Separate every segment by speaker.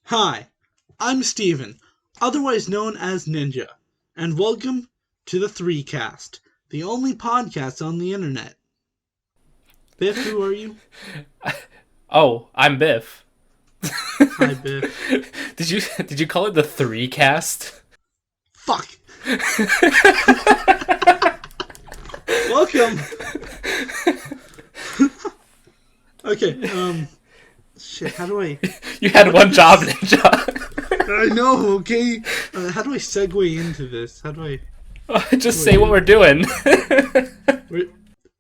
Speaker 1: Hi, I'm Steven, otherwise known as Ninja, and welcome to the Threecast, the only podcast on the internet. Biff, who are you?
Speaker 2: Oh, I'm Biff.
Speaker 1: Hi, Biff.
Speaker 2: Did you call it the three cast?
Speaker 1: Fuck! Welcome! Okay, shit, how do I...
Speaker 2: You had one job, Ninja.
Speaker 1: I know, okay? How do I segue into this? How do I...
Speaker 2: Just say what we're doing.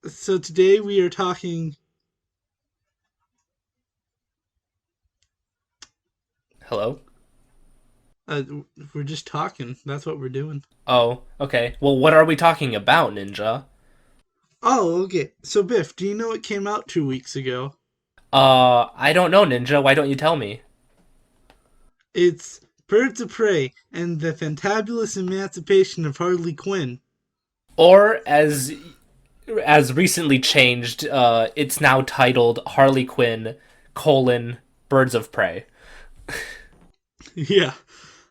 Speaker 1: So today we are talking...
Speaker 2: Hello?
Speaker 1: We're just talking. That's what we're doing.
Speaker 2: Oh, okay. Well, what are we talking about, Ninja?
Speaker 1: Oh, okay. So, Biff, do you know what came out 2 weeks ago?
Speaker 2: I don't know, Ninja. Why don't you tell me?
Speaker 1: It's Birds of Prey and the Fantabulous Emancipation of Harley Quinn.
Speaker 2: Or as recently changed, it's now titled Harley Quinn: Birds of Prey.
Speaker 1: Yeah.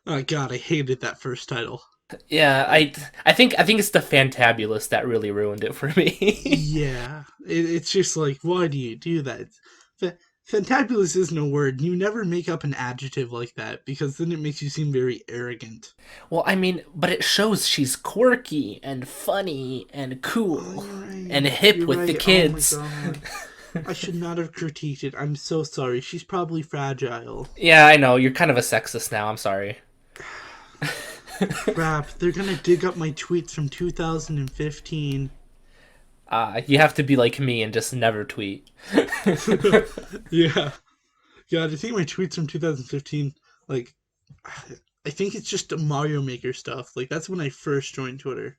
Speaker 1: Oh god, I hated that first title.
Speaker 2: Yeah, I think it's the Fantabulous that really ruined it for me.
Speaker 1: Yeah. It's just like, why do you do that? Fantabulous isn't a word. You never make up an adjective like that, because then it makes you seem very arrogant.
Speaker 2: Well, I mean, but it shows she's quirky and funny and cool and hip
Speaker 1: You're
Speaker 2: with the
Speaker 1: right.
Speaker 2: kids.
Speaker 1: Oh my god. I should not have critiqued it. I'm so sorry. She's probably fragile.
Speaker 2: Yeah, I know. You're kind of a sexist now. I'm sorry.
Speaker 1: Crap, they're gonna dig up my tweets from 2015.
Speaker 2: You have to be like me and just never tweet.
Speaker 1: Yeah. God, I think my tweets from 2015, like, I think it's just Mario Maker stuff. Like, that's when I first joined Twitter.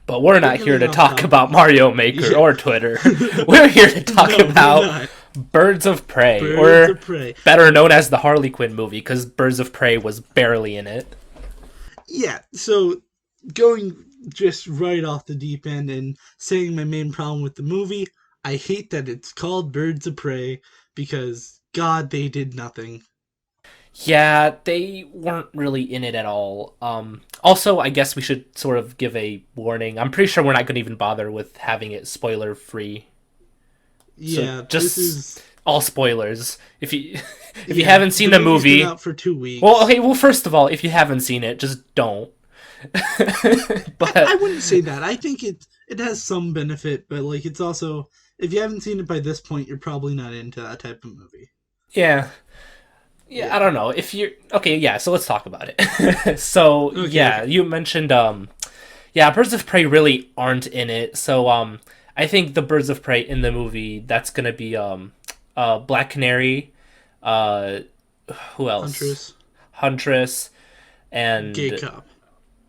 Speaker 2: But we're
Speaker 1: We're
Speaker 2: not here
Speaker 1: getting
Speaker 2: to
Speaker 1: off
Speaker 2: talk
Speaker 1: topic.
Speaker 2: about Mario Maker
Speaker 1: Yeah.
Speaker 2: or Twitter. We're here to talk
Speaker 1: No, we're
Speaker 2: about
Speaker 1: not.
Speaker 2: Birds of Prey,
Speaker 1: Birds
Speaker 2: or
Speaker 1: of Prey.
Speaker 2: better known as the Harley Quinn movie, because Birds of Prey was barely in it.
Speaker 1: Yeah, so going just right off the deep end and saying my main problem with the movie, I hate that it's called Birds of Prey because, God, they did nothing.
Speaker 2: Yeah, they weren't really in it at all. Also, I guess we should sort of give a warning. I'm pretty sure we're not going to even bother with having it spoiler free. So
Speaker 1: Yeah, this
Speaker 2: just
Speaker 1: is...
Speaker 2: all spoilers. If you if you
Speaker 1: Yeah,
Speaker 2: haven't seen the
Speaker 1: movie's been
Speaker 2: movie,
Speaker 1: out for 2 weeks.
Speaker 2: well, okay. Well, first of all, if you haven't seen it, just don't.
Speaker 1: I
Speaker 2: But
Speaker 1: wouldn't say that. I think it has some benefit, but like it's also, if you haven't seen it by this point, you're probably not into that type of movie.
Speaker 2: yeah, yeah, I
Speaker 1: Yeah.
Speaker 2: don't know if you're okay. Yeah, so let's talk about it. So yeah,
Speaker 1: Okay.
Speaker 2: you mentioned yeah, Birds of Prey really aren't in it. So I think the Birds of Prey in the movie, that's gonna be Black Canary, uh who else?
Speaker 1: Huntress,
Speaker 2: Huntress,
Speaker 1: gay
Speaker 2: and
Speaker 1: cop.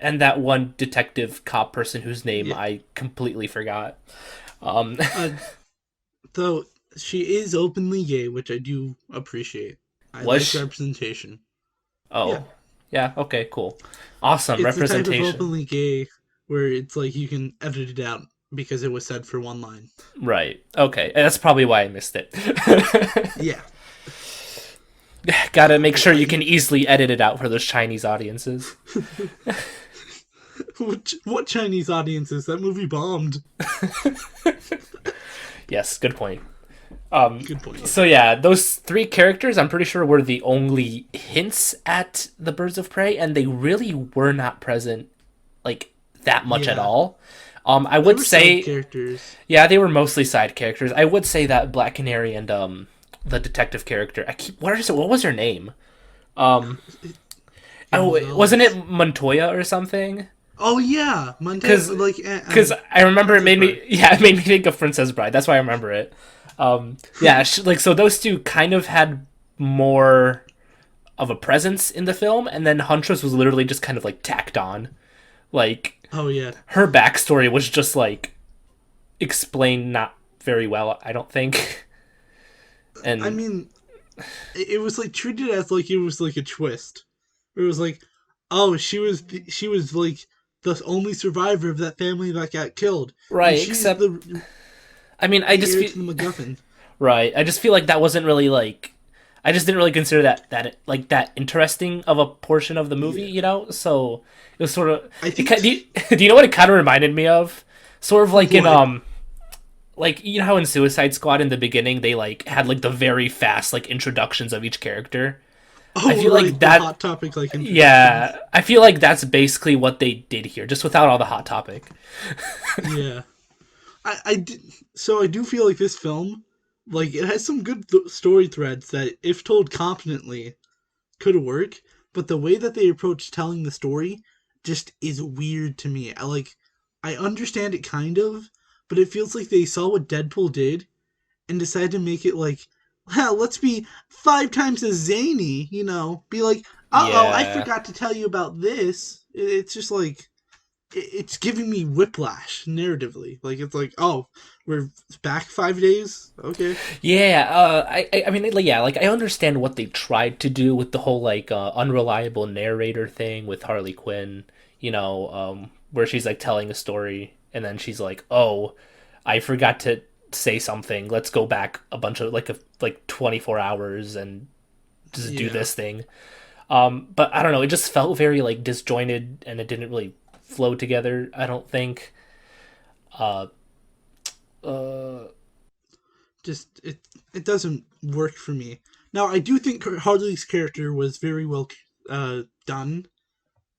Speaker 2: that one detective cop person whose name
Speaker 1: Yeah.
Speaker 2: I completely forgot. Um
Speaker 1: Uh, though she is openly gay, which I do appreciate. I
Speaker 2: was
Speaker 1: like
Speaker 2: she?
Speaker 1: representation. Yeah.
Speaker 2: Oh. Yeah, okay, cool. Awesome
Speaker 1: It's the type of
Speaker 2: representation.
Speaker 1: openly gay where it's like you can edit it out because it was said for one line.
Speaker 2: Right. Okay. And that's probably why I missed it.
Speaker 1: Yeah.
Speaker 2: Gotta make sure
Speaker 1: I,
Speaker 2: you can easily edit it out for those Chinese audiences.
Speaker 1: what Chinese audiences? That movie bombed.
Speaker 2: Yes, good point.
Speaker 1: Good point.
Speaker 2: So yeah, those three characters I'm pretty sure were the only hints at the Birds of Prey, and they really were not present like that much at
Speaker 1: Yeah.
Speaker 2: all. I
Speaker 1: They
Speaker 2: would
Speaker 1: were side
Speaker 2: say,
Speaker 1: characters.
Speaker 2: yeah, they were mostly side characters. I would say that Black Canary and the detective character, what was her name? Um oh, wasn't
Speaker 1: Gonzalez.
Speaker 2: it Montoya or something?
Speaker 1: Oh yeah, Monte.
Speaker 2: Because
Speaker 1: Like,
Speaker 2: I remember it
Speaker 1: Princess
Speaker 2: made
Speaker 1: Bride.
Speaker 2: me yeah, it made me think of Princess Bride. That's why I remember it. Yeah, like so those two kind of had more of a presence in the film, and then Huntress was literally just kind of like tacked on. Like
Speaker 1: Oh yeah.
Speaker 2: her backstory was just like explained not very well, I don't think.
Speaker 1: I
Speaker 2: And
Speaker 1: mean, it was like treated as like it was like a twist. It was like, oh, she was like the only survivor of that family that got killed, and
Speaker 2: right,
Speaker 1: she's
Speaker 2: except I mean, I
Speaker 1: the
Speaker 2: just
Speaker 1: heir
Speaker 2: feel
Speaker 1: to the MacGuffin.
Speaker 2: right. I just feel like that wasn't really like I just didn't really consider that like that interesting of a portion of the movie,
Speaker 1: Yeah.
Speaker 2: you know. So it was sort of
Speaker 1: I
Speaker 2: it.
Speaker 1: think
Speaker 2: Do you know what it kind of reminded me of? Sort of like in
Speaker 1: what?
Speaker 2: like you know how in Suicide Squad in the beginning they like had like the very fast like introductions of each character. I
Speaker 1: Oh,
Speaker 2: feel like
Speaker 1: right, the
Speaker 2: that.
Speaker 1: hot topic like introductions.
Speaker 2: Yeah, I feel like that's basically what they did here, just without all the hot topic.
Speaker 1: Yeah. I did, so I do feel like this film, like it has some good story threads that, if told competently, could work. But the way that they approach telling the story just is weird to me. I understand it kind of, but it feels like they saw what Deadpool did and decided to make it like, well, let's be 5 times as zany. Be like, oh, I
Speaker 2: Yeah,
Speaker 1: forgot to tell you about this. It's just like it's giving me whiplash narratively. Like it's like, oh, we're back 5 days. Okay.
Speaker 2: yeah. I mean, like, yeah, like I understand what they tried to do with the whole like unreliable narrator thing with Harley Quinn. You know, where she's like telling a story and then she's like, "Oh, I forgot to say something. Let's go back a bunch of like 24 hours and just do
Speaker 1: Yeah.
Speaker 2: this thing." But I don't know. It just felt very like disjointed and it didn't really flow together. I don't think. Uh, uh,
Speaker 1: Just it doesn't work for me. Now I do think Harley's character was very well done.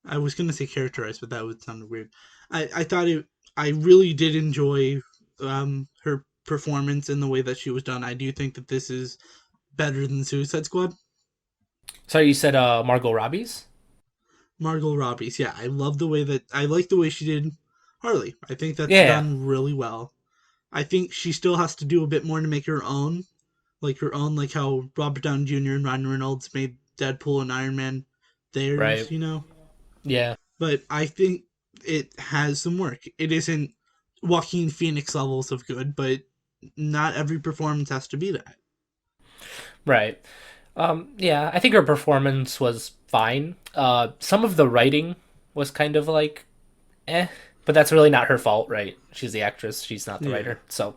Speaker 1: I was gonna say characterized, but that would sound weird. I thought it. I really did enjoy her performance in the way that she was done. I do think that this is better than Suicide Squad.
Speaker 2: sorry, you said Margot Robbie's.
Speaker 1: Margot Robbie's, yeah, I like the way she did Harley. I think that's
Speaker 2: Yeah,
Speaker 1: done really well. I think she still has to do a bit more to make her own, like how Robert Downey Jr. and Ryan Reynolds made Deadpool and Iron Man
Speaker 2: right.
Speaker 1: theirs.
Speaker 2: Yeah,
Speaker 1: But I think it has some work. It isn't Joaquin Phoenix levels of good, but not every performance has to be that.
Speaker 2: right. Yeah, I think her performance was fine. Some of the writing was kind of like, eh, but that's really not her fault, right? She's the actress. She's not the
Speaker 1: Yeah.
Speaker 2: writer. So,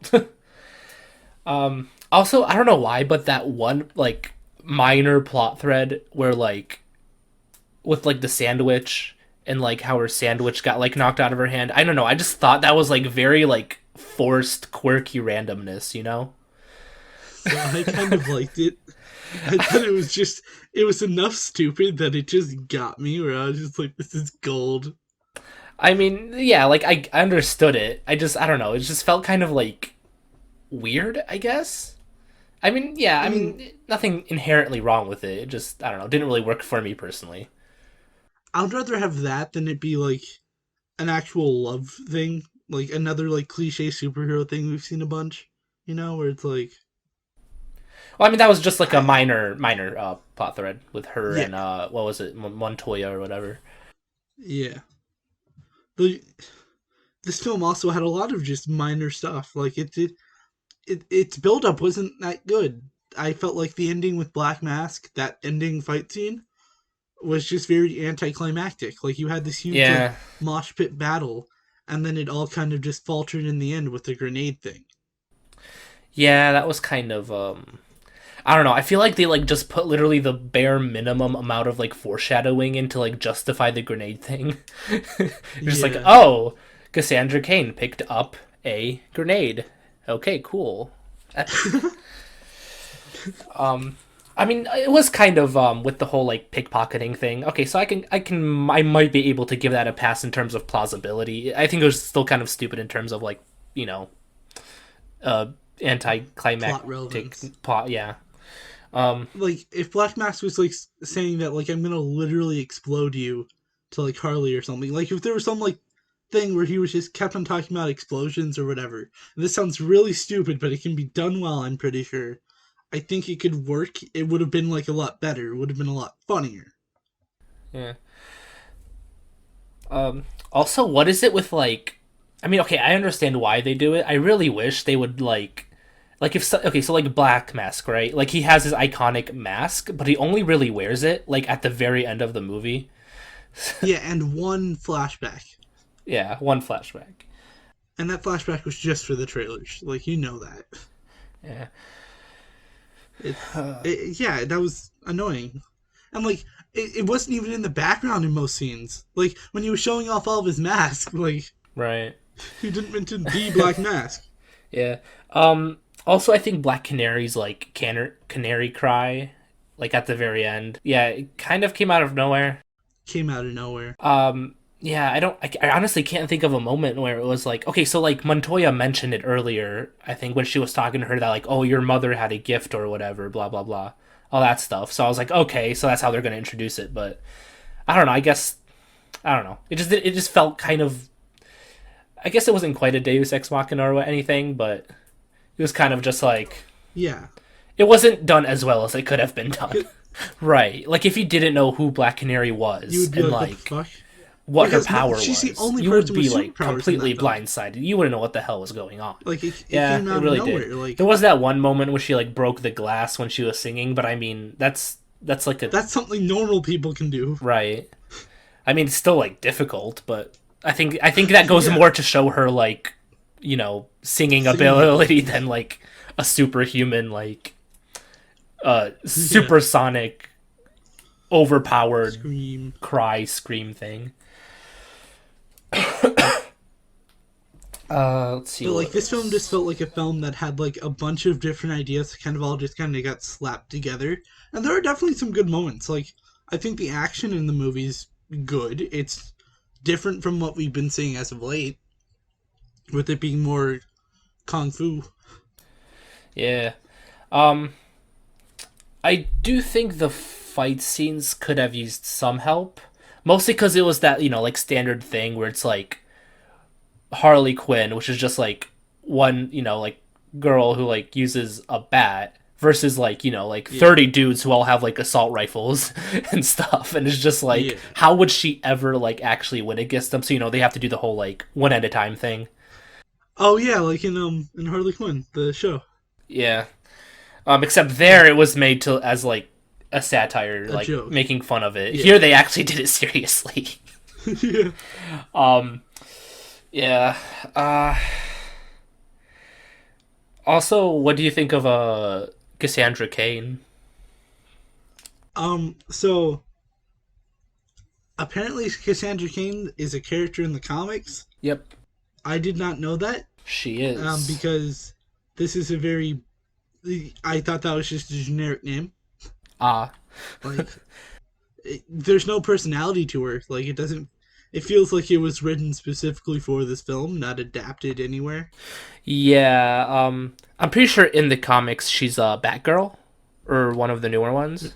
Speaker 2: also, I don't know why, but that one like minor plot thread where like with like the sandwich and like how her sandwich got like knocked out of her hand. I don't know. I just thought that was like very like forced, quirky randomness, you know?
Speaker 1: So I kind of liked it. I thought it was enough stupid that it just got me where I was just like, this is gold.
Speaker 2: I mean, yeah, like I understood it. I don't know. It just felt kind of like weird, I guess. I mean, yeah,
Speaker 1: I
Speaker 2: I
Speaker 1: mean,
Speaker 2: mean, nothing inherently wrong with it. It just, I don't know, didn't really work for me personally.
Speaker 1: I'd rather have that than it be like an actual love thing, like another like cliche superhero thing we've seen a bunch, where it's like,
Speaker 2: Well, I mean, that was just like a
Speaker 1: I
Speaker 2: minor plot thread with her
Speaker 1: yeah,
Speaker 2: and what was it, Montoya or whatever.
Speaker 1: yeah. The This film also had a lot of just minor stuff. Like its build up wasn't that good. I felt like the ending with Black Mask, that ending fight scene, was just very anticlimactic. Like you had this huge like
Speaker 2: Yeah,
Speaker 1: mosh pit battle, and then it all kind of just faltered in the end with the grenade thing.
Speaker 2: yeah, that was kind of I don't know. I feel like they like just put literally the bare minimum amount of like foreshadowing in to like justify the grenade thing. You're just like,
Speaker 1: Yeah.
Speaker 2: oh, Cassandra Cain picked up a grenade. Okay, cool. Um, I mean, it was kind of with the whole like pickpocketing thing. Okay, so I might be able to give that a pass in terms of plausibility. I think it was still kind of stupid in terms of like you know uh
Speaker 1: Plot
Speaker 2: anticlimactic
Speaker 1: relevance.
Speaker 2: plot. Yeah. Um,
Speaker 1: Like if Black Mask was like saying that like I'm gonna literally explode you to like Harley or something. Like if there was some like thing where he was just kept on talking about explosions or whatever. And this sounds really stupid, but it can be done well, I'm pretty sure. I think it could work. It would have been like a lot better. It would have been a lot funnier.
Speaker 2: yeah. Also, what is it with like? I mean, okay, I understand why they do it. I really wish they would like if so, okay, so like Black Mask, right? Like he has his iconic mask, but he only really wears it like at the very end of the movie.
Speaker 1: Yeah, and one flashback.
Speaker 2: Yeah, one flashback.
Speaker 1: And that flashback was just for the trailers. Like you know that.
Speaker 2: Yeah.
Speaker 1: Yeah, that was annoying. And like, it wasn't even in the background in most scenes. Like when he was showing off all of his masks, like
Speaker 2: Right.
Speaker 1: he didn't mention the Black Mask.
Speaker 2: Yeah. Also, I think Black Canary's like canary cry, like at the very end. Yeah, it kind of came out of nowhere.
Speaker 1: Came out of nowhere.
Speaker 2: Yeah, I honestly can't think of a moment where it was like, okay, so like Montoya mentioned it earlier, I think, when she was talking to her that like, oh, your mother had a gift or whatever, blah blah blah, all that stuff. So I was like, okay, so that's how they're gonna introduce it. But I don't know. I guess I don't know. It just felt kind of. I guess it wasn't quite a Deus Ex Machina or anything, but it was kind of just like
Speaker 1: Yeah.
Speaker 2: it wasn't done as well as it could have been done. Right. Like if you didn't know who Black Canary was
Speaker 1: You would be
Speaker 2: and
Speaker 1: like,
Speaker 2: like
Speaker 1: what the fuck?
Speaker 2: what her
Speaker 1: Because
Speaker 2: power
Speaker 1: she's
Speaker 2: was,
Speaker 1: the only
Speaker 2: you would
Speaker 1: person
Speaker 2: be
Speaker 1: with
Speaker 2: like
Speaker 1: superpowers in
Speaker 2: completely
Speaker 1: that film.
Speaker 2: blindsided. You wouldn't know what the hell was going on.
Speaker 1: Like it
Speaker 2: Yeah,
Speaker 1: came
Speaker 2: it
Speaker 1: out
Speaker 2: really
Speaker 1: of nowhere.
Speaker 2: did.
Speaker 1: Like
Speaker 2: There was that one moment where she like broke the glass when she was singing, but I mean that's like a
Speaker 1: that's something normal people can do.
Speaker 2: right. I mean it's still like difficult, but I think that goes
Speaker 1: Yeah.
Speaker 2: more to show her like singing ability than like a superhuman like supersonic overpowered
Speaker 1: Scream.
Speaker 2: scream thing. Let's see.
Speaker 1: But like
Speaker 2: what
Speaker 1: this film
Speaker 2: else.
Speaker 1: just felt like a film that had like a bunch of different ideas that kind of all just kind of got slapped together. And there are definitely some good moments. Like I think the action in the movie's good. It's different from what we've been seeing as of late, with it being more kung fu.
Speaker 2: Yeah. I do think the fight scenes could have used some help, mostly because it was that like standard thing where it's like Harley Quinn, which is just like one like girl who like uses a bat versus like like
Speaker 1: Yeah.
Speaker 2: 30 dudes who all have like assault rifles and stuff, and it's just like
Speaker 1: Yeah.
Speaker 2: how would she ever like actually win against them? So they have to do the whole like one at a time thing.
Speaker 1: Oh yeah, like in Harley Quinn, the show.
Speaker 2: Yeah. Except there it was made to as like a satire,
Speaker 1: A
Speaker 2: like
Speaker 1: joke.
Speaker 2: making fun of it.
Speaker 1: Yeah.
Speaker 2: Here they actually did it seriously.
Speaker 1: Yeah.
Speaker 2: Yeah. Also, what do you think of Cassandra Cain?
Speaker 1: So apparently Cassandra Cain is a character in the comics.
Speaker 2: Yep,
Speaker 1: I did not know that.
Speaker 2: she is.
Speaker 1: Because this is a very. I thought that was just a generic name.
Speaker 2: Ah,
Speaker 1: Like, there's no personality to her. Like, it doesn't. It feels like it was written specifically for this film, not adapted anywhere.
Speaker 2: yeah. I'm pretty sure in the comics she's a Batgirl, or one of the newer ones.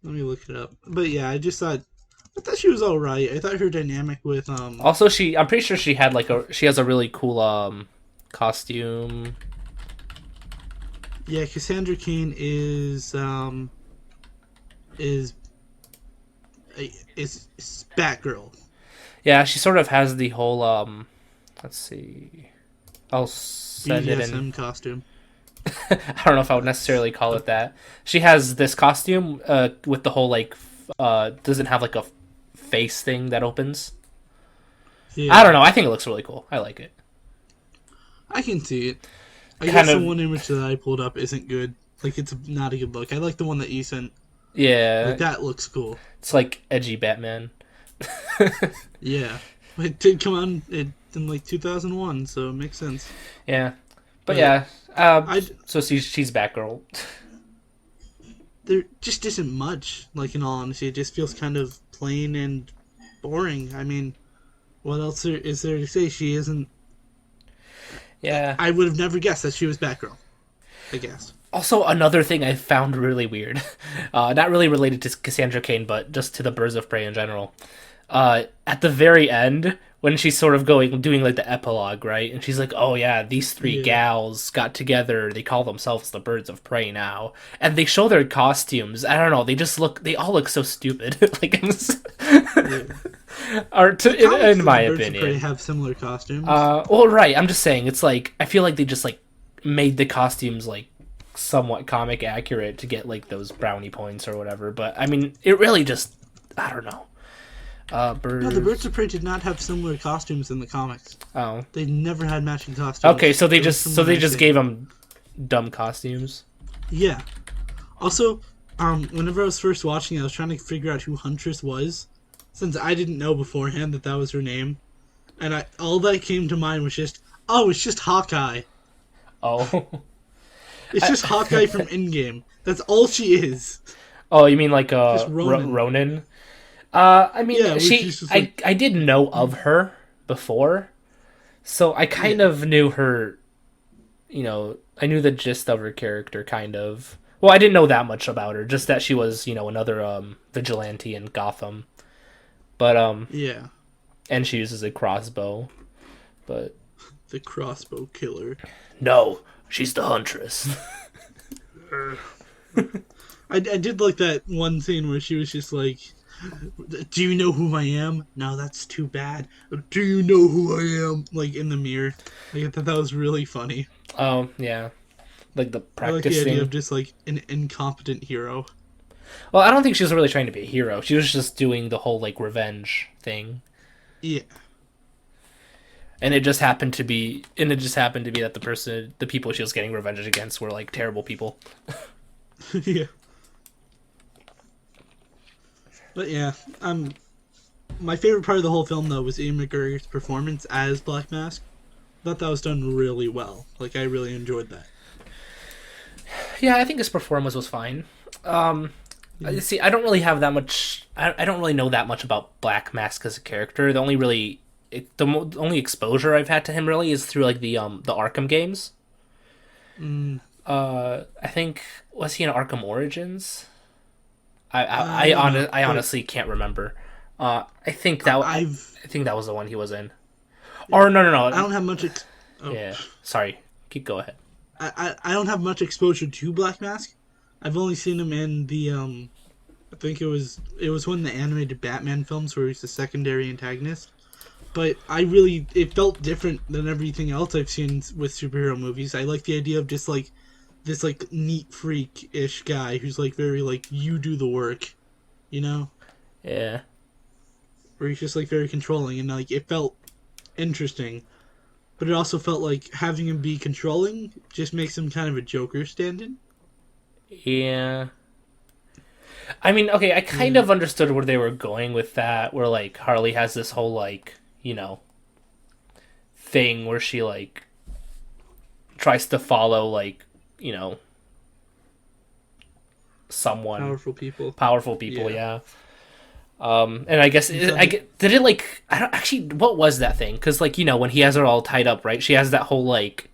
Speaker 1: Let me look it up. But yeah, I thought she was all right. I thought her dynamic with
Speaker 2: Also, I'm pretty sure she has a really cool costume.
Speaker 1: Yeah, Cassandra Cain is is Batgirl.
Speaker 2: Yeah, she sort of has the whole let's see. I'll send it in.
Speaker 1: BDSM costume.
Speaker 2: I don't know if I would necessarily call it that. She has this costume with the whole like doesn't have like a face thing that opens.
Speaker 1: Yeah,
Speaker 2: I don't know. I think it looks really cool. I like it.
Speaker 1: I can see it. I
Speaker 2: Kind
Speaker 1: guess
Speaker 2: of-
Speaker 1: the one image that I pulled up isn't good. Like, it's not a good look. I like the one that you sent.
Speaker 2: Yeah,
Speaker 1: Like, that looks cool.
Speaker 2: it's like edgy Batman.
Speaker 1: Yeah. It did come out in like 2001, so it makes sense.
Speaker 2: Yeah, but
Speaker 1: But
Speaker 2: yeah.
Speaker 1: I
Speaker 2: So she's Batgirl.
Speaker 1: there just isn't much. Like, in all honesty, it just feels kind of plain and boring. I mean, what else is there to say? She isn't.
Speaker 2: Yeah.
Speaker 1: I would have never guessed that she was Batgirl. I guess.
Speaker 2: Also, another thing I found really weird, not really related to Cassandra Cain, but just to the Birds of Prey in general. At the very end, when she's sort of doing like the epilogue, right? And she's like, "Oh yeah, these three
Speaker 1: Yeah.
Speaker 2: gals got together. They call themselves the Birds of Prey now." And they show their costumes. I don't know. They all look so stupid. Like,
Speaker 1: Yeah.
Speaker 2: or
Speaker 1: Comics
Speaker 2: in my
Speaker 1: of Birds of Prey
Speaker 2: opinion.
Speaker 1: have similar costumes.
Speaker 2: Well, right. I'm just saying. It's like I feel like they just like made the costumes like somewhat comic accurate to get like those brownie points or whatever. But I mean, it really just I don't know. Birds.
Speaker 1: No, the Birds of Prey did not have similar costumes in the comics.
Speaker 2: Oh,
Speaker 1: They never had matching costumes.
Speaker 2: okay. So they
Speaker 1: It was
Speaker 2: just
Speaker 1: similar
Speaker 2: gave them dumb costumes.
Speaker 1: Yeah. Also, whenever I was first watching, I was trying to figure out who Huntress was, since I didn't know beforehand that that was her name, and all that came to mind was just, oh, it's just Hawkeye.
Speaker 2: Oh,
Speaker 1: It's just Hawkeye from Endgame. That's all she is.
Speaker 2: oh, you mean like
Speaker 1: Just Ronan.
Speaker 2: Ronan? I
Speaker 1: Yeah,
Speaker 2: mean,
Speaker 1: where she's just like,
Speaker 2: I did know of her before, so I kind
Speaker 1: yeah,
Speaker 2: of knew her. You know, I knew the gist of her character, kind of. Well, I didn't know that much about her, just that she was, another vigilante in Gotham. But
Speaker 1: yeah,
Speaker 2: and she uses a crossbow. But
Speaker 1: the crossbow killer.
Speaker 2: no, she's the huntress.
Speaker 1: I did like that one scene where she was just like, "Do you know who I am? No, that's too bad. Do you know who I am?" Like in the mirror. Like, I thought that was really funny.
Speaker 2: Oh yeah, like the
Speaker 1: I like the idea of
Speaker 2: practicing.
Speaker 1: just like an incompetent hero.
Speaker 2: Well, I don't think she was really trying to be a hero. She was just doing the whole like revenge thing,
Speaker 1: Yeah,
Speaker 2: and it just happened to be, that the people she was getting revenge against were like terrible people.
Speaker 1: yeah. But yeah, my favorite part of the whole film though was Ian McGregor's performance as Black Mask. I thought that was done really well. Like, I really enjoyed that.
Speaker 2: Yeah, I think his performance was fine. Um,
Speaker 1: Yeah.
Speaker 2: See, I don't really have that much. I don't really know that much about Black Mask as a character. The only really, the only exposure I've had to him really is through like the Arkham games.
Speaker 1: Mm,
Speaker 2: I think, was he in Arkham Origins?
Speaker 1: I don't know,
Speaker 2: I
Speaker 1: but
Speaker 2: honestly can't remember.
Speaker 1: I've
Speaker 2: I think that was the one he was in. Or no, no,
Speaker 1: I
Speaker 2: no.
Speaker 1: don't have much. Oh,
Speaker 2: Yeah, sorry. Keep go ahead.
Speaker 1: I don't have much exposure to Black Mask. I've only seen him in the I think it was one of the animated Batman films where he's the secondary antagonist. But it felt different than everything else I've seen with superhero movies. I like the idea of just like this like neat freak ish guy who's like very like you do the work, you know,
Speaker 2: Yeah.
Speaker 1: where he's just like very controlling and like it felt interesting. But it also felt like having him be controlling just makes him kind of a Joker stand-in.
Speaker 2: Yeah. I mean, okay, I kind
Speaker 1: Yeah.
Speaker 2: of understood where they were going with that, where like Harley has this whole like, thing where she like tries to follow like, you know, someone
Speaker 1: Powerful people.
Speaker 2: powerful people,
Speaker 1: Yeah.
Speaker 2: yeah. And I guess
Speaker 1: It's
Speaker 2: I
Speaker 1: like
Speaker 2: get did it like I don't actually what was that thing? Because like when he has her all tied up, right? She has that whole like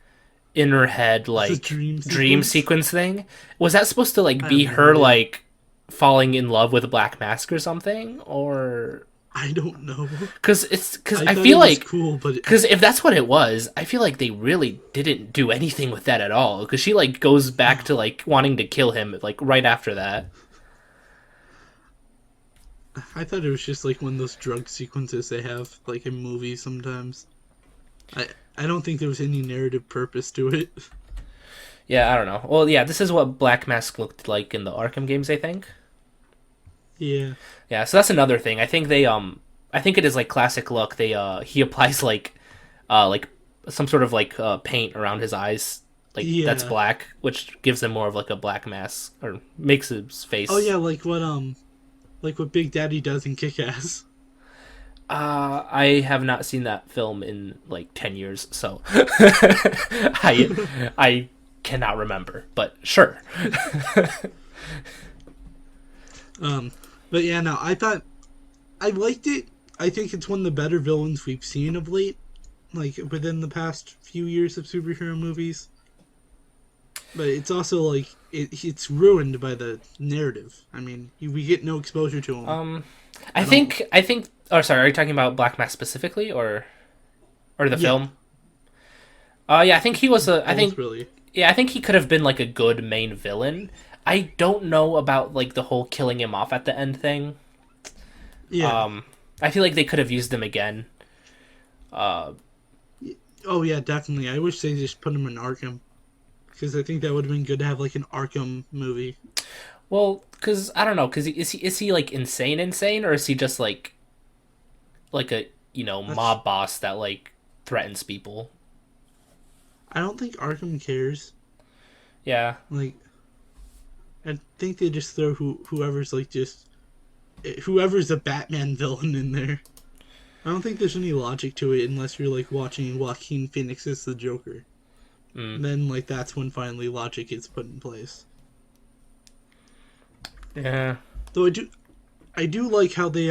Speaker 2: in her head
Speaker 1: the
Speaker 2: like
Speaker 1: dream
Speaker 2: dream
Speaker 1: sequence.
Speaker 2: sequence thing. Was that supposed to like
Speaker 1: I have
Speaker 2: be
Speaker 1: no
Speaker 2: her
Speaker 1: idea.
Speaker 2: like falling in love with a Black Mask or something? Or
Speaker 1: I don't know.
Speaker 2: because
Speaker 1: I
Speaker 2: I
Speaker 1: thought it
Speaker 2: feel
Speaker 1: was
Speaker 2: like
Speaker 1: cool, but
Speaker 2: because if that's what it was, I feel like they really didn't do anything with that at all. Because she like goes back
Speaker 1: no.
Speaker 2: to like wanting to kill him like right after that.
Speaker 1: I thought it was just like one of those drug sequences they have like in movies sometimes. I I don't think there was any narrative purpose to it.
Speaker 2: Yeah, I don't know. Well, yeah, this is what Black Mask looked like in the Arkham games, I think.
Speaker 1: Yeah.
Speaker 2: Yeah, so that's another thing. I think I think it is like classic look. He applies like some sort of like paint around his eyes, like that's
Speaker 1: Yeah.
Speaker 2: black, which gives him more of like a black mask or makes his
Speaker 1: Oh
Speaker 2: face.
Speaker 1: yeah, like what Big Daddy does in Kick Ass.
Speaker 2: I have not seen that film in like 10 years, so I cannot remember. But sure.
Speaker 1: um but yeah, no, I thought I liked it. I think it's one of the better villains we've seen of late, like within the past few years of superhero movies. But it's also like it's ruined by the narrative. I mean, we get no exposure to him
Speaker 2: Um,
Speaker 1: at all.
Speaker 2: I think. Oh, sorry. Are you talking about Black Mask specifically, or the
Speaker 1: Yeah,
Speaker 2: film? Yeah. I think he was a. I
Speaker 1: both
Speaker 2: think
Speaker 1: really.
Speaker 2: yeah. I think he could have been like a good main villain. I don't know about like the whole killing him off at the end thing.
Speaker 1: Yeah.
Speaker 2: Um, I feel like they could have used him again. Uh,
Speaker 1: Oh yeah, definitely. I wish they just put him in Arkham because I think that would have been good to have like an Arkham movie.
Speaker 2: well, because I don't know. Because is he like insane, or is he just like a
Speaker 1: That's.
Speaker 2: mob boss that like threatens people?
Speaker 1: I don't think Arkham cares.
Speaker 2: Yeah.
Speaker 1: Like, I think they just throw whoever's like just whoever's a Batman villain in there. I don't think there's any logic to it unless you're like watching Joaquin Phoenix as the Joker.
Speaker 2: Mm.
Speaker 1: Then like that's when finally logic is put in place.
Speaker 2: Yeah.
Speaker 1: Though I do like how they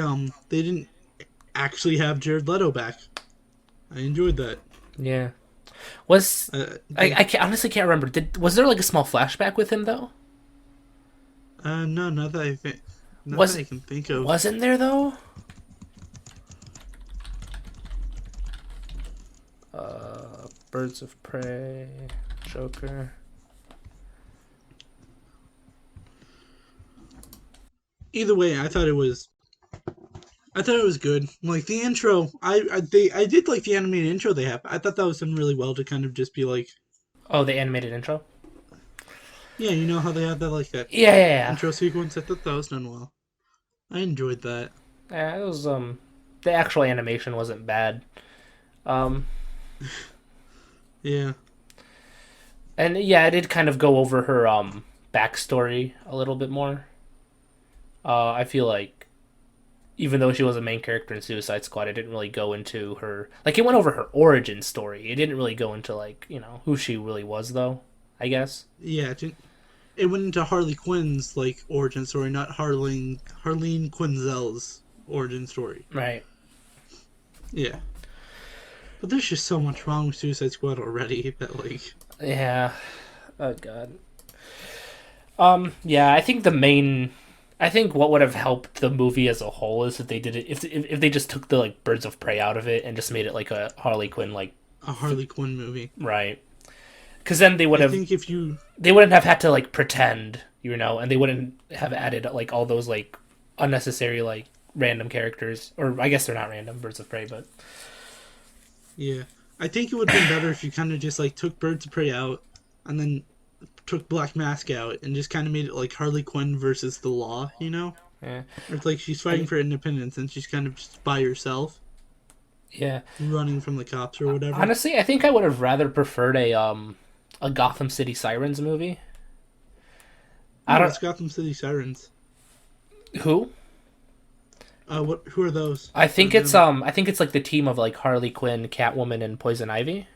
Speaker 1: didn't actually have Jared Leto back. I enjoyed that.
Speaker 2: Yeah. Was I honestly can't remember. Was there like a small flashback with him though?
Speaker 1: No, not that
Speaker 2: Was
Speaker 1: I can think of.
Speaker 2: wasn't there though? Birds of Prey, Joker.
Speaker 1: Either way, I thought it was good. Like the intro, I did like the animated intro they have. I thought that was done really well to kind of just be like,
Speaker 2: Oh, the animated intro.
Speaker 1: yeah, you know how they have that like that
Speaker 2: Yeah, yeah,
Speaker 1: intro sequence. I thought that was done well. I enjoyed that.
Speaker 2: yeah. It was the actual animation wasn't bad. Um,
Speaker 1: Yeah,
Speaker 2: and yeah, I did kind of go over her backstory a little bit more. I feel like even though she was a main character in Suicide Squad, it didn't really go into her like it went over her origin story. It didn't really go into like who she really was though. I guess.
Speaker 1: yeah. It went into Harley Quinn's like origin story, not Harleen Quinzel's origin story.
Speaker 2: Right.
Speaker 1: Yeah, but there's just so much wrong with Suicide Squad already that like,
Speaker 2: Yeah. Oh god. Yeah, I think what would have helped the movie as a whole is if they did it if they just took the like Birds of Prey out of it and just made it like a Harley Quinn like
Speaker 1: a Harley Quinn movie.
Speaker 2: right. Cuz then
Speaker 1: I think if you
Speaker 2: they wouldn't have had to like pretend, and they wouldn't have added like all those like unnecessary like random characters, or I guess they're not random Birds of Prey, but
Speaker 1: Yeah. I think it would have been better if you kind of just like took Birds of Prey out and then took Black Mask out and just kind of made it like Harley Quinn versus the law, you know?
Speaker 2: yeah.
Speaker 1: Or it's like she's fighting for independence and she's kind of just by herself,
Speaker 2: Yeah.
Speaker 1: running from the cops or whatever.
Speaker 2: Honestly, I think I would have rather preferred a Gotham City Sirens movie. I
Speaker 1: Oh,
Speaker 2: don't
Speaker 1: it's Gotham City Sirens.
Speaker 2: who?
Speaker 1: Who are those?
Speaker 2: I think I think it's like the team of like Harley Quinn, Catwoman, and Poison Ivy.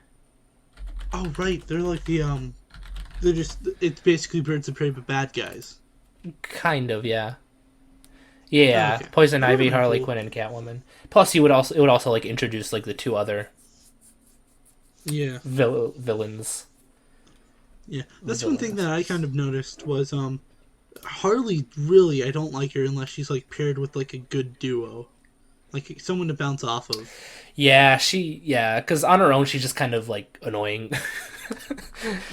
Speaker 1: Oh, right. They're like it's basically Birds of Prey but bad guys.
Speaker 2: Kind of, yeah. Yeah,
Speaker 1: Oh, okay.
Speaker 2: Poison
Speaker 1: That would've
Speaker 2: Ivy,
Speaker 1: been
Speaker 2: Harley
Speaker 1: cool.
Speaker 2: Quinn, and Catwoman. Plus, it would also like introduce like the two other
Speaker 1: Yeah.
Speaker 2: villains.
Speaker 1: Yeah. That's one thing that I kind of noticed was Harley, really, I don't like her unless she's like paired with like a good duo, like someone to bounce off of.
Speaker 2: Yeah, because on her own she's just kind of like annoying.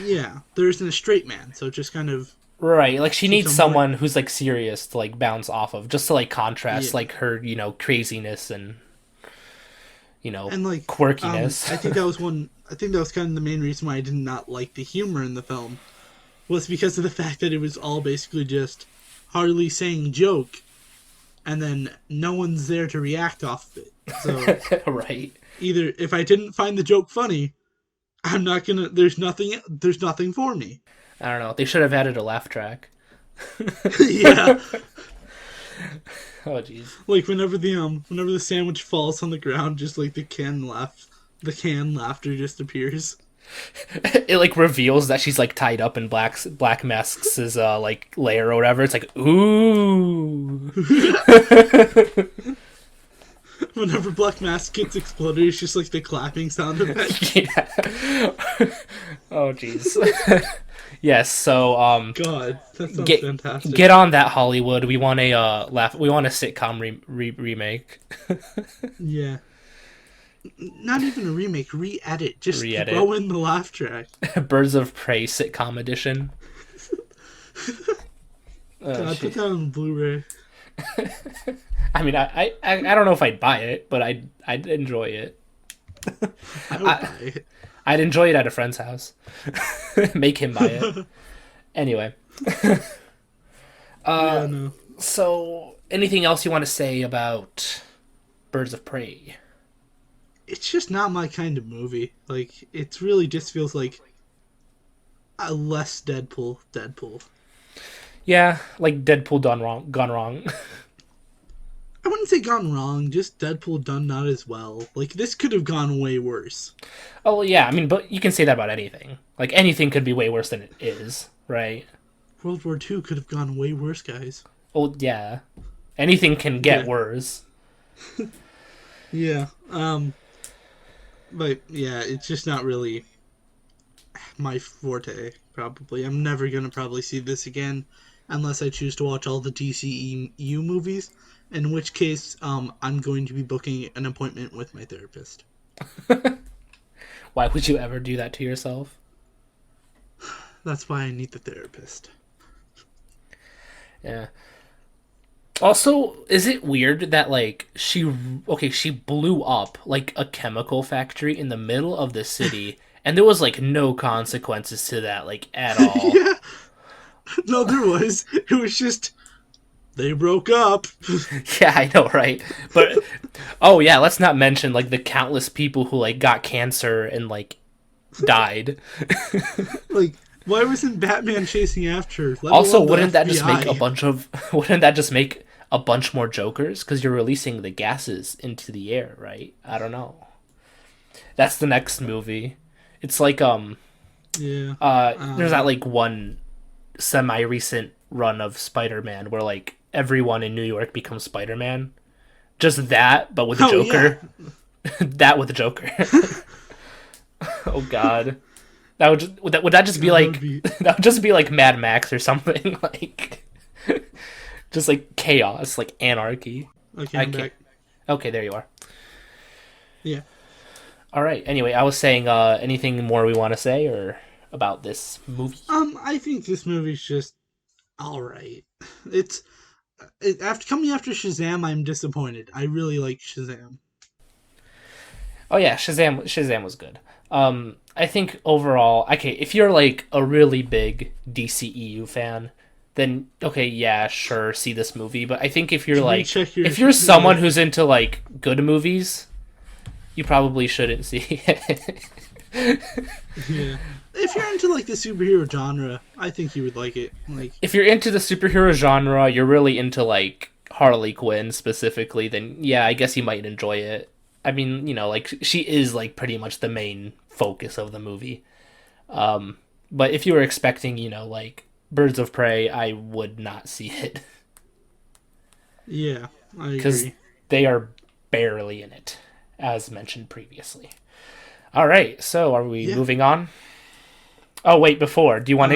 Speaker 1: Yeah, there isn't a straight man, so just kind of
Speaker 2: Right, like she
Speaker 1: keeps
Speaker 2: needs
Speaker 1: them more.
Speaker 2: someone who's like serious to like bounce off of, just to like contrast
Speaker 1: Yeah,
Speaker 2: like her, craziness and
Speaker 1: and like
Speaker 2: quirkiness.
Speaker 1: I think that was one. I think that was kind of the main reason why I did not like the humor in the film, was because of the fact that it was all basically just Harley saying joke, and then no one's there to react off of it. So
Speaker 2: Right.
Speaker 1: either if I didn't find the joke funny, I'm not gonna. There's nothing. There's nothing for me.
Speaker 2: I don't know. They should have added a laugh track.
Speaker 1: Yeah,
Speaker 2: Oh jeez.
Speaker 1: like whenever the sandwich falls on the ground, just like the canned laughter just appears.
Speaker 2: It like reveals that she's like tied up in Black Mask's like lair or whatever. It's like ooh.
Speaker 1: Whenever Black Mask gets exploded, it's just like the clapping sound effect.
Speaker 2: Yeah. Oh jeez. Yes. So
Speaker 1: God, that sounds
Speaker 2: get
Speaker 1: fantastic.
Speaker 2: get on that Hollywood. We want a We want a sitcom remake.
Speaker 1: Yeah, not even a remake, re-edit. Just
Speaker 2: Re-edit.
Speaker 1: throw in the laugh track.
Speaker 2: Birds of Prey sitcom edition. Oh,
Speaker 1: God,
Speaker 2: shit.
Speaker 1: put that on Blu-ray.
Speaker 2: I mean, I don't know if I'd buy it, but I'd enjoy it.
Speaker 1: I would buy it.
Speaker 2: I'd enjoy it at a friend's house. Make him buy it. Anyway.
Speaker 1: Yeah, no.
Speaker 2: So, anything else you want to say about Birds of Prey?
Speaker 1: It's just not my kind of movie. Like, it really just feels like Less Deadpool.
Speaker 2: Yeah, like Deadpool gone wrong.
Speaker 1: I wouldn't say gone wrong, just Deadpool done not as well. Like, this could have gone way worse.
Speaker 2: Oh yeah, I mean, but you can say that about anything. Like anything could be way worse than it is, right?
Speaker 1: World War II could have gone way worse, guys.
Speaker 2: Oh yeah, anything can get
Speaker 1: Yeah.
Speaker 2: worse.
Speaker 1: Yeah. But yeah, it's just not really my forte, probably. I'm never gonna probably see this again unless I choose to watch all the DCEU movies, in which case, I'm going to be booking an appointment with my therapist.
Speaker 2: Why would you ever do that to yourself?
Speaker 1: That's why I need the therapist.
Speaker 2: Yeah. Also, is it weird that like she blew up like a chemical factory in the middle of the city and there was like no consequences to that like at all.
Speaker 1: Yeah. No, there was. It was just they broke up.
Speaker 2: Yeah, I know, right? But oh yeah, let's not mention like the countless people who like got cancer and like died.
Speaker 1: Like, why wasn't Batman chasing after her? Let
Speaker 2: Also,
Speaker 1: alone the
Speaker 2: wouldn't that just make
Speaker 1: FBI?
Speaker 2: wouldn't that just make a bunch more Jokers cuz you're releasing the gases into the air, right? I don't know. That's the next movie. It's like
Speaker 1: Yeah.
Speaker 2: there's that like one semi recent run of Spider-Man where like everyone in New York becomes Spider-Man. Just that, but with the
Speaker 1: Oh yeah.
Speaker 2: Joker. That with the Joker. Oh God, would that just be
Speaker 1: God, that
Speaker 2: like
Speaker 1: would be.
Speaker 2: that would just be like Mad Max or something like just like chaos, like anarchy.
Speaker 1: Okay,
Speaker 2: I
Speaker 1: I'm
Speaker 2: can't.
Speaker 1: back.
Speaker 2: Okay, there you are.
Speaker 1: Yeah.
Speaker 2: All right. Anyway, I was saying anything more we want to say or about this movie.
Speaker 1: I think this movie's just all right. It's after coming after Shazam, I'm disappointed. I really like Shazam.
Speaker 2: Oh yeah, Shazam was good. I think overall, okay, if you're like a really big DCEU fan, then okay, yeah, sure, see this movie. But I think if you're like
Speaker 1: Recheck your
Speaker 2: if you're someone
Speaker 1: yeah.
Speaker 2: who's into like good movies, you probably shouldn't see it.
Speaker 1: Yeah. If you're into like the superhero genre, I think you would like it. Like,
Speaker 2: If you're into the superhero genre, you're really into like Harley Quinn specifically, then yeah, I guess you might enjoy it. I mean, you know, like she is like pretty much the main focus of the movie. But if you were expecting, you know, like Birds of Prey, I would not see it
Speaker 1: yeah, I
Speaker 2: because
Speaker 1: agree.
Speaker 2: they are barely in it, as mentioned previously. All right, so are we
Speaker 1: Yeah.
Speaker 2: moving on? Oh wait, before
Speaker 1: Um.
Speaker 2: do you want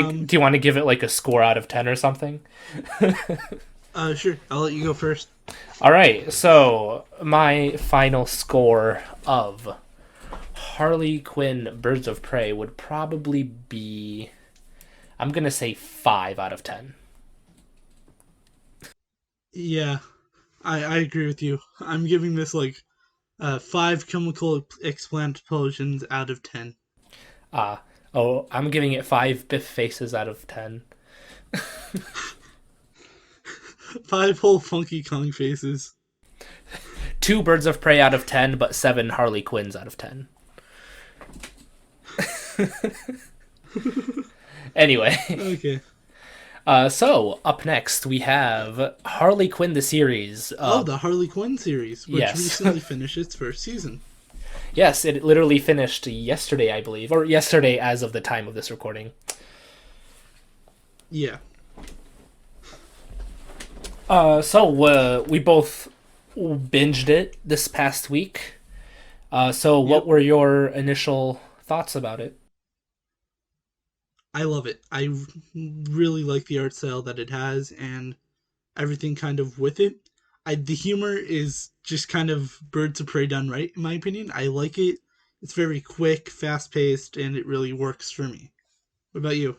Speaker 2: to give it like a score out of 10 or something?
Speaker 1: Sure. I'll let you go first.
Speaker 2: All right, so my final score of Harley Quinn Birds of Prey would probably be, I'm going to say 5 out of 10.
Speaker 1: Yeah, I agree with you. I'm giving this like 5 chemical explosions out of 10.
Speaker 2: Oh, I'm giving it 5 Biff faces out of 10.
Speaker 1: 5 whole Funky Kong faces.
Speaker 2: 2 Birds of Prey out of 10, but 7 Harley Quinns out of 10. Anyway,
Speaker 1: Okay.
Speaker 2: so up next we have Harley Quinn the series.
Speaker 1: The Harley Quinn series, which
Speaker 2: Yes.
Speaker 1: recently finished its first season.
Speaker 2: Yes, it literally finished yesterday, I believe, or yesterday as of the time of this recording.
Speaker 1: Yeah.
Speaker 2: So we both binged it this past week. So what
Speaker 1: Yep.
Speaker 2: were your initial thoughts about it?
Speaker 1: I love it. I really like the art style that it has and everything kind of with it. The humor is just kind of Birds of Prey done right, in my opinion. I like it. It's very quick, fast paced, and it really works for me. What about you?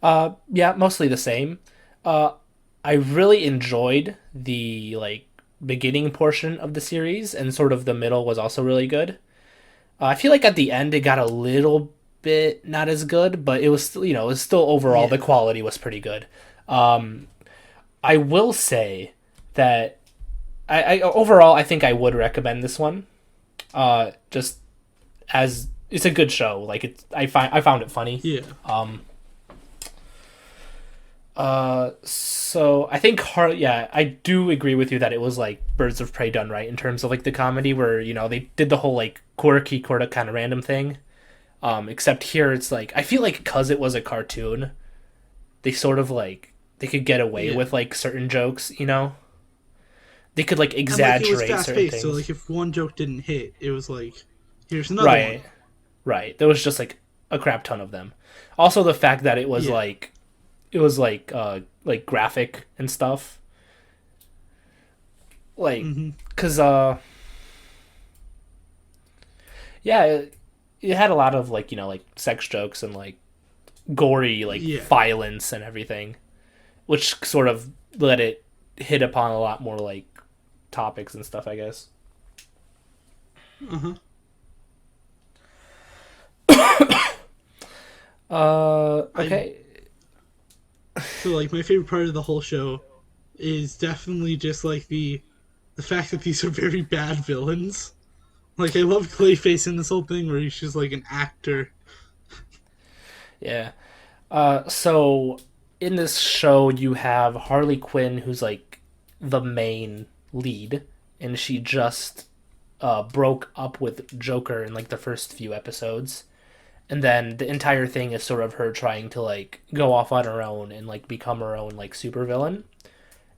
Speaker 2: Yeah, mostly the same. Uh, I really enjoyed the like beginning portion of the series, and sort of the middle was also really good. I feel like at the end it got a little bit not as good, but it was still, you know, it was still overall the
Speaker 1: Yeah.
Speaker 2: quality was pretty good. Um, I will say that I overall I think I would recommend this one. Just as it's a good show. Like I found it funny.
Speaker 1: Yeah.
Speaker 2: So I think yeah, I do agree with you that it was like Birds of Prey done right in terms of like the comedy where, they did the whole like quirky, kind of random thing. Except here it's like I feel like because it was a cartoon, they sort of like they could get away
Speaker 1: Yeah.
Speaker 2: with like certain jokes. They could like
Speaker 1: And like it was
Speaker 2: exaggerate
Speaker 1: fast
Speaker 2: certain
Speaker 1: paced, so
Speaker 2: things.
Speaker 1: like if one joke didn't hit, it was like, here's another one.
Speaker 2: Right. Right. There was just like a crap ton of them. Also the fact that
Speaker 1: Yeah.
Speaker 2: it was like graphic and stuff. Like
Speaker 1: Mm-hmm.
Speaker 2: cuz yeah, it had a lot of like, like sex jokes and like gory like
Speaker 1: Yeah.
Speaker 2: violence and everything, which sort of let it hit upon a lot more like topics and stuff, I guess.
Speaker 1: Uh-huh. I
Speaker 2: Okay.
Speaker 1: So like my favorite part of the whole show is definitely just like the fact that these are very bad villains. Like I love Clayface in this whole thing where he's just like an actor.
Speaker 2: Yeah. So in this show, you have Harley Quinn, who's like the main lead, and she just broke up with Joker in like the first few episodes, and then the entire thing is sort of her trying to like go off on her own and like become her own like supervillain,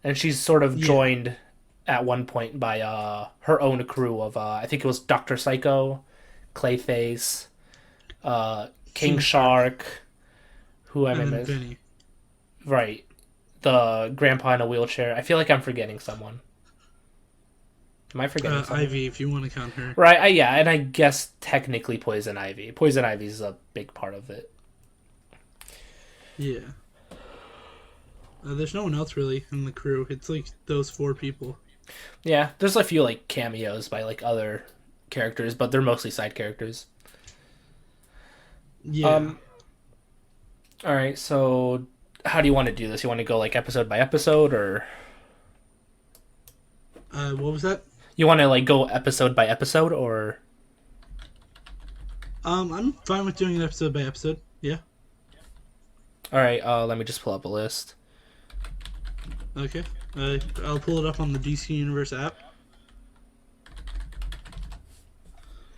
Speaker 2: and she's sort of
Speaker 1: Yeah.
Speaker 2: joined at one point by her own crew of I think it was Doctor Psycho, Clayface, King
Speaker 1: King Shark
Speaker 2: Shark, who am I
Speaker 1: and then
Speaker 2: miss?
Speaker 1: Vinny.
Speaker 2: Right. The grandpa in a wheelchair. I feel like I'm forgetting someone. Am I forgetting someone?
Speaker 1: Ivy, if you want to count her.
Speaker 2: Right. Yeah, and I guess technically Poison Ivy. Poison Ivy is a big part of it.
Speaker 1: Yeah. There's no one else really in the crew. It's like those four people.
Speaker 2: Yeah, there's a few like cameos by like other characters, but they're mostly side characters.
Speaker 1: Yeah.
Speaker 2: Um. All right. So, how do you want to do this? You want to go like episode by episode, or
Speaker 1: What was that?
Speaker 2: you want to like go episode by episode, or
Speaker 1: I'm fine with doing it episode by episode. Yeah.
Speaker 2: all right? Let me just pull up a list.
Speaker 1: Okay. I'll pull it up on the DC Universe app.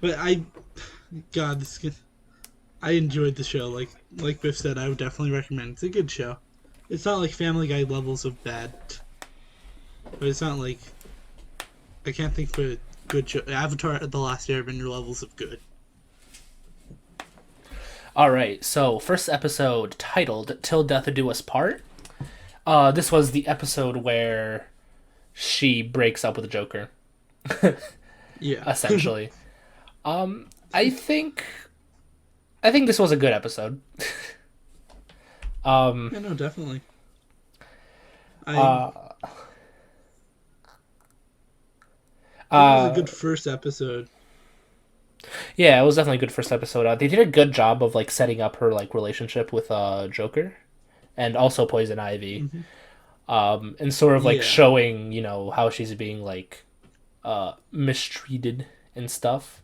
Speaker 1: But God, I enjoyed the show. Like Biff said, I would definitely recommend. It's a good show. It's not like Family Guy levels of bad, but it's not like I can't think of a good show. Avatar: The Last Airbender levels of good.
Speaker 2: All right. So first episode titled "Till Death Do Us Part." This was the episode where she breaks up with the Joker,
Speaker 1: Yeah.
Speaker 2: essentially. I think this was a good episode.
Speaker 1: Yeah, no, definitely. I
Speaker 2: Uh,
Speaker 1: It was a
Speaker 2: uh,
Speaker 1: good first episode.
Speaker 2: yeah, it was definitely a good first episode. They did a good job of like setting up her like relationship with Joker, and also Poison Ivy.
Speaker 1: Hmm.
Speaker 2: And sort of like
Speaker 1: Yeah.
Speaker 2: showing how she's being like mistreated and stuff.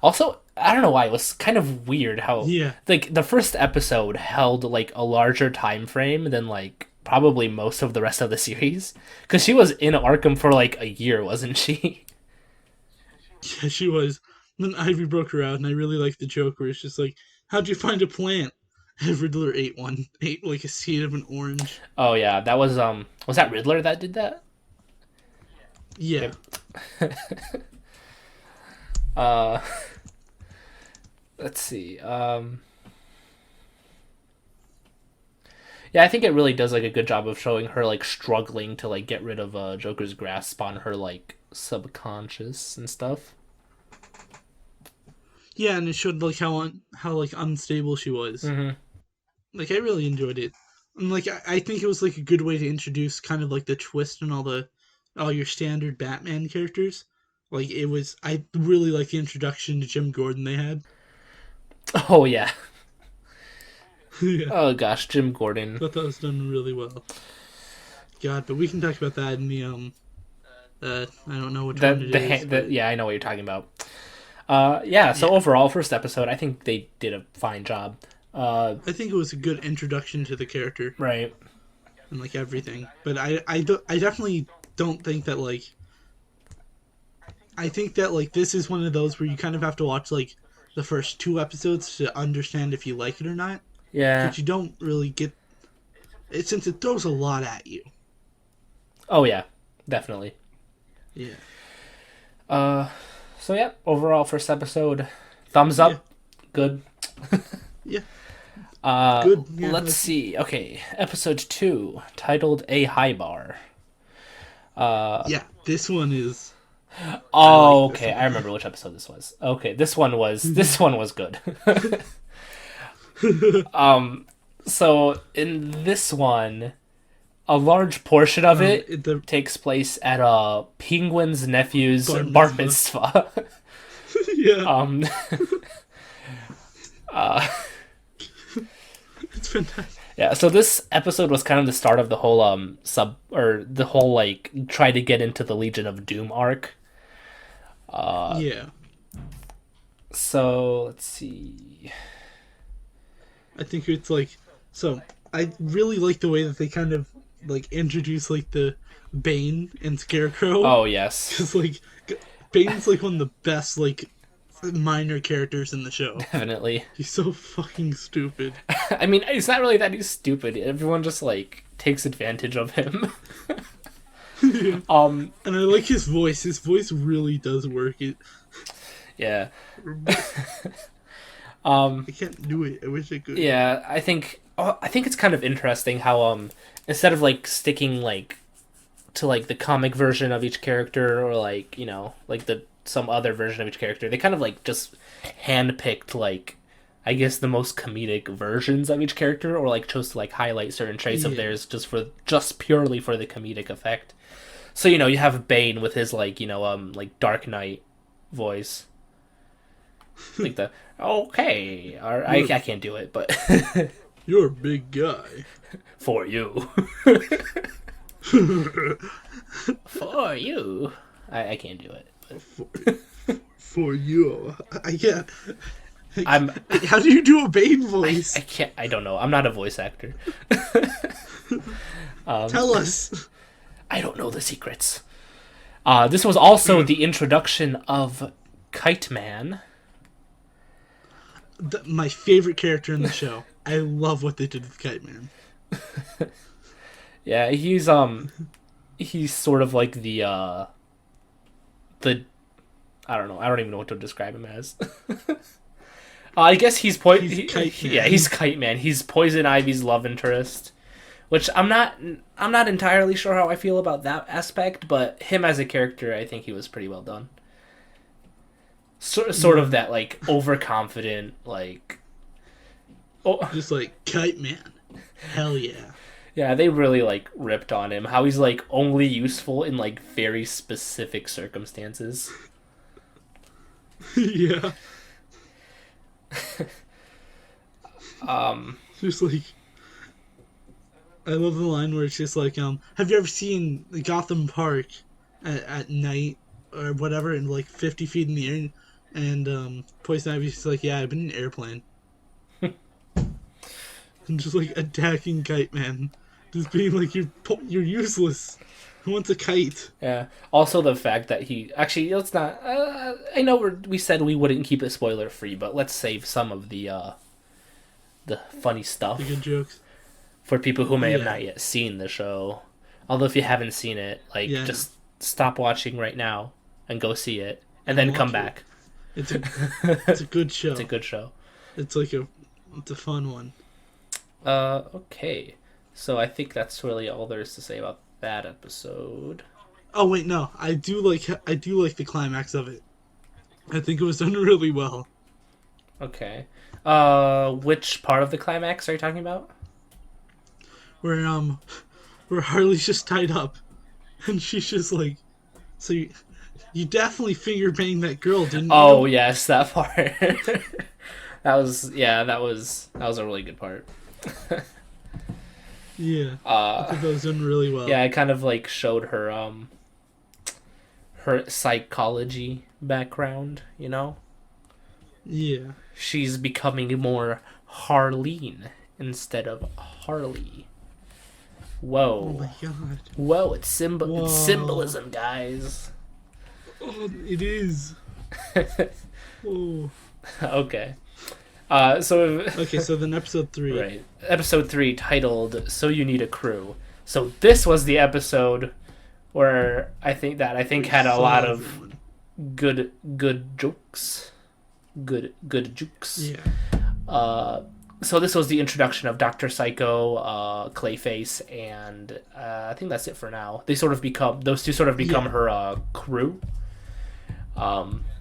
Speaker 2: Also, I don't know why it was kind of weird how
Speaker 1: Yeah.
Speaker 2: like the first episode held like a larger time frame than like probably most of the rest of the series because she was in Arkham for like a year, wasn't she?
Speaker 1: Yeah, she was. Then Ivy broke her out, and I really like the joke where it's just like, "How'd you find a plant?" And Riddler ate one. Ate like a seed of an orange.
Speaker 2: Oh yeah, that was that Riddler that did that?
Speaker 1: Yeah.
Speaker 2: Yep. Uh, let's see. Yeah, I think it really does like a good job of showing her like struggling to like get rid of Joker's grasp on her like subconscious and stuff.
Speaker 1: Yeah, and it showed like how like unstable she was.
Speaker 2: Mm-hmm.
Speaker 1: Like I really enjoyed it. And like I think it was like a good way to introduce kind of like the twist and all your standard Batman characters. Like it was I really like the introduction to Jim Gordon they had.
Speaker 2: Oh yeah.
Speaker 1: Yeah.
Speaker 2: Oh gosh, Jim Gordon.
Speaker 1: Thought that was done really well. God, but we can talk about that in the I don't know which one it is. But
Speaker 2: Yeah, I know what you're talking about. Yeah. So
Speaker 1: yeah.
Speaker 2: overall, first episode, I think they did a fine job.
Speaker 1: I think it was a good introduction to the character.
Speaker 2: Right.
Speaker 1: and like everything. But I definitely don't think that like I think that like this is one of those where you kind of have to watch like the first 2 episodes to understand if you like it or not,
Speaker 2: Yeah.
Speaker 1: because you don't really get it since it throws a lot at you.
Speaker 2: Oh yeah, definitely.
Speaker 1: Yeah.
Speaker 2: Uh, so yeah, overall first episode, thumbs
Speaker 1: Yeah.
Speaker 2: up, good.
Speaker 1: Yeah. Good. Yeah.
Speaker 2: Let's see. Okay, episode 2, titled "A High Bar."
Speaker 1: Yeah. This one is. I like
Speaker 2: Oh,
Speaker 1: this
Speaker 2: okay, I
Speaker 1: one.
Speaker 2: remember which episode this was. Okay, this one was good. So in this one, a large portion of it
Speaker 1: The
Speaker 2: takes place at a penguin's nephew's
Speaker 1: bar
Speaker 2: bar
Speaker 1: mitzvah.
Speaker 2: mitzvah.
Speaker 1: Yeah.
Speaker 2: um,
Speaker 1: It's fantastic.
Speaker 2: yeah. So this episode was kind of the start of the whole the whole like try to get into the Legion of Doom arc.
Speaker 1: Yeah.
Speaker 2: So let's see.
Speaker 1: I think it's like so. I really like the way that they kind of like introduce like the Bane and Scarecrow,
Speaker 2: Oh yes,
Speaker 1: because like Bane's like one of the best like minor characters in the show.
Speaker 2: definitely.
Speaker 1: He's so fucking stupid.
Speaker 2: I mean, it's not really that he's stupid. Everyone just like takes advantage of him.
Speaker 1: Yeah.
Speaker 2: um,
Speaker 1: And I like his voice. His voice really does work.
Speaker 2: yeah.
Speaker 1: I can't do it. I wish I could.
Speaker 2: Yeah, I think it's kind of interesting how instead of like sticking like to like the comic version of each character or like, like the some other version of each character, they kind of like just handpicked like I guess the most comedic versions of each character or like chose to like highlight certain traits of
Speaker 1: Yeah.
Speaker 2: theirs just purely for the comedic effect. So, you have Bane with his like, like Dark Knight voice. Like the okay, or I can't do it, but
Speaker 1: You're a big guy.
Speaker 2: for you. For you. I can't do it. But
Speaker 1: For you. I can't.
Speaker 2: I'm
Speaker 1: How do you do a Bane voice?
Speaker 2: I can't I don't know. I'm not a voice actor.
Speaker 1: Tell us.
Speaker 2: I don't know the secrets. This was also the introduction of Kite Man.
Speaker 1: My favorite character in the show. I love what they did with Kite Man.
Speaker 2: Yeah, he's sort of like the I don't know. I don't even know what to describe him as. I guess he's
Speaker 1: He's Kite Man.
Speaker 2: Yeah, he's Kite Man. He's Poison Ivy's love interest, which I'm not entirely sure how I feel about that aspect, but him as a character, I think he was pretty well done. Sort of that like overconfident like
Speaker 1: Just like Kite Man. Hell yeah.
Speaker 2: yeah, they really like ripped on him. How he's like only useful in like very specific circumstances.
Speaker 1: Yeah. Just like I love the line where it's just like, have you ever seen the Gotham Park at night or whatever, and like 50 feet in the air? And Poison Ivy's just like, yeah, I've been in an airplane. And just like attacking Kite Man, just being like, you're useless. Who wants a kite?
Speaker 2: Yeah. Also, the fact that he actually let's not. I know we said we wouldn't keep it spoiler free, but let's save some of the funny stuff
Speaker 1: The good jokes.
Speaker 2: for people who may have
Speaker 1: Yeah.
Speaker 2: not yet seen the show. Although, if you haven't seen it, like
Speaker 1: Yeah.
Speaker 2: just stop watching right now and go see it, and then
Speaker 1: Watch
Speaker 2: come
Speaker 1: it.
Speaker 2: back.
Speaker 1: It's a good show.
Speaker 2: It's a good show.
Speaker 1: It's a fun one.
Speaker 2: Okay. So I think that's really all there is to say about that episode.
Speaker 1: Oh wait, no, I do like the climax of it. I think it was done really well.
Speaker 2: Okay. Which part of the climax are you talking about?
Speaker 1: Where Harley's just tied up, and she's just like, so you definitely finger banged that girl, didn't you?
Speaker 2: Oh yes, that part. that was a really good part.
Speaker 1: Yeah. I think that was done really well.
Speaker 2: Yeah, it kind of like showed her her psychology background,
Speaker 1: Yeah.
Speaker 2: She's becoming more Harleen instead of Harley.
Speaker 1: Oh
Speaker 2: Whoa.
Speaker 1: my god.
Speaker 2: Whoa, it's it's
Speaker 1: Whoa.
Speaker 2: symbolism, guys.
Speaker 1: Oh, it is. Oh.
Speaker 2: Okay. So
Speaker 1: Okay, so then episode 3.
Speaker 2: right. Episode 3 titled So You Need a Crew. So this was the episode where I think
Speaker 1: We
Speaker 2: had a lot
Speaker 1: saw
Speaker 2: of
Speaker 1: everyone.
Speaker 2: good jokes. Good jokes.
Speaker 1: Yeah.
Speaker 2: So this was the introduction of Dr. Psycho, Clayface, and I think that's it for now. Those two sort of become
Speaker 1: Yeah.
Speaker 2: her crew.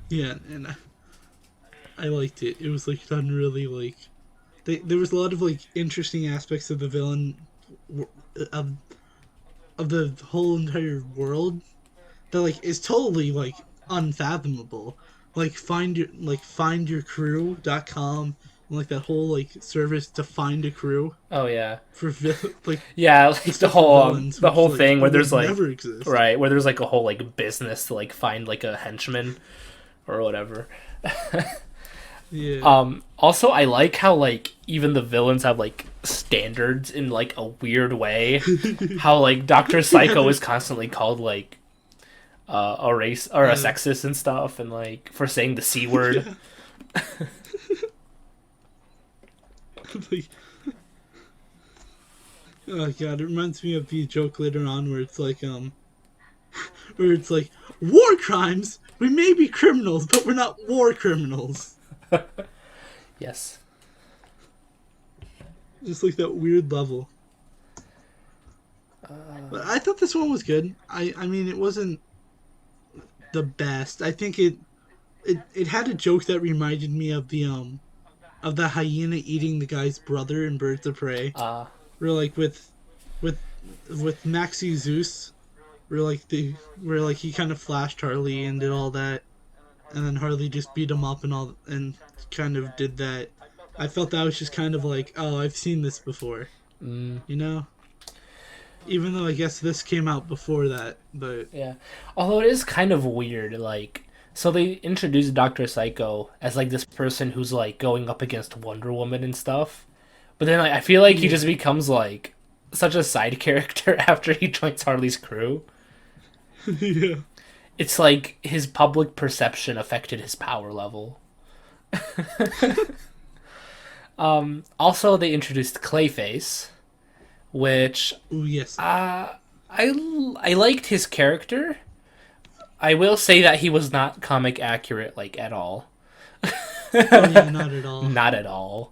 Speaker 1: Yeah, and I liked it. It was like done really like there was a lot of like interesting aspects of the villain of the whole entire world that like is totally like unfathomable. Like findyourcrew.com and like that whole like service to find a crew
Speaker 2: Oh yeah,
Speaker 1: for like
Speaker 2: yeah, like
Speaker 1: just stuff for villains,
Speaker 2: the
Speaker 1: which
Speaker 2: whole
Speaker 1: like
Speaker 2: thing where
Speaker 1: would
Speaker 2: there's like
Speaker 1: never exist.
Speaker 2: right where there's like a whole like business to like find like a henchman or whatever.
Speaker 1: Yeah.
Speaker 2: Also, I like how like even the villains have like standards in like a weird way. How like Doctor Psycho is constantly called like a race or a
Speaker 1: Uh,
Speaker 2: sexist and stuff, and like for saying the c word.
Speaker 1: yeah. Like, oh god, it reminds me of the joke later on where it's like war crimes. We may be criminals, but we're not war criminals.
Speaker 2: Yes.
Speaker 1: Just like that weird level. But I thought this one was good. I mean, it wasn't the best. I think it had a joke that reminded me of the hyena eating the guy's brother in Birds of Prey.
Speaker 2: Uh,
Speaker 1: Where like with with Maxie Zeus, where like he kind of flashed Harley and did all that, and then Harley just beat him up and kind of did that. I felt that was just kind of like, oh, I've seen this before,
Speaker 2: mm,
Speaker 1: you know. Even though I guess this came out before that, but
Speaker 2: yeah. Although it is kind of weird, like so they introduced Doctor Psycho as like this person who's like going up against Wonder Woman and stuff, but then like I feel like he
Speaker 1: yeah,
Speaker 2: just becomes like such a side character after he joins Harley's crew.
Speaker 1: yeah,
Speaker 2: It's like his public perception affected his power level. Also, they introduced Clayface, which
Speaker 1: oh yes,
Speaker 2: I liked his character. I will say that he was not comic accurate, like at all.
Speaker 1: oh yeah, not at all.
Speaker 2: Not at all.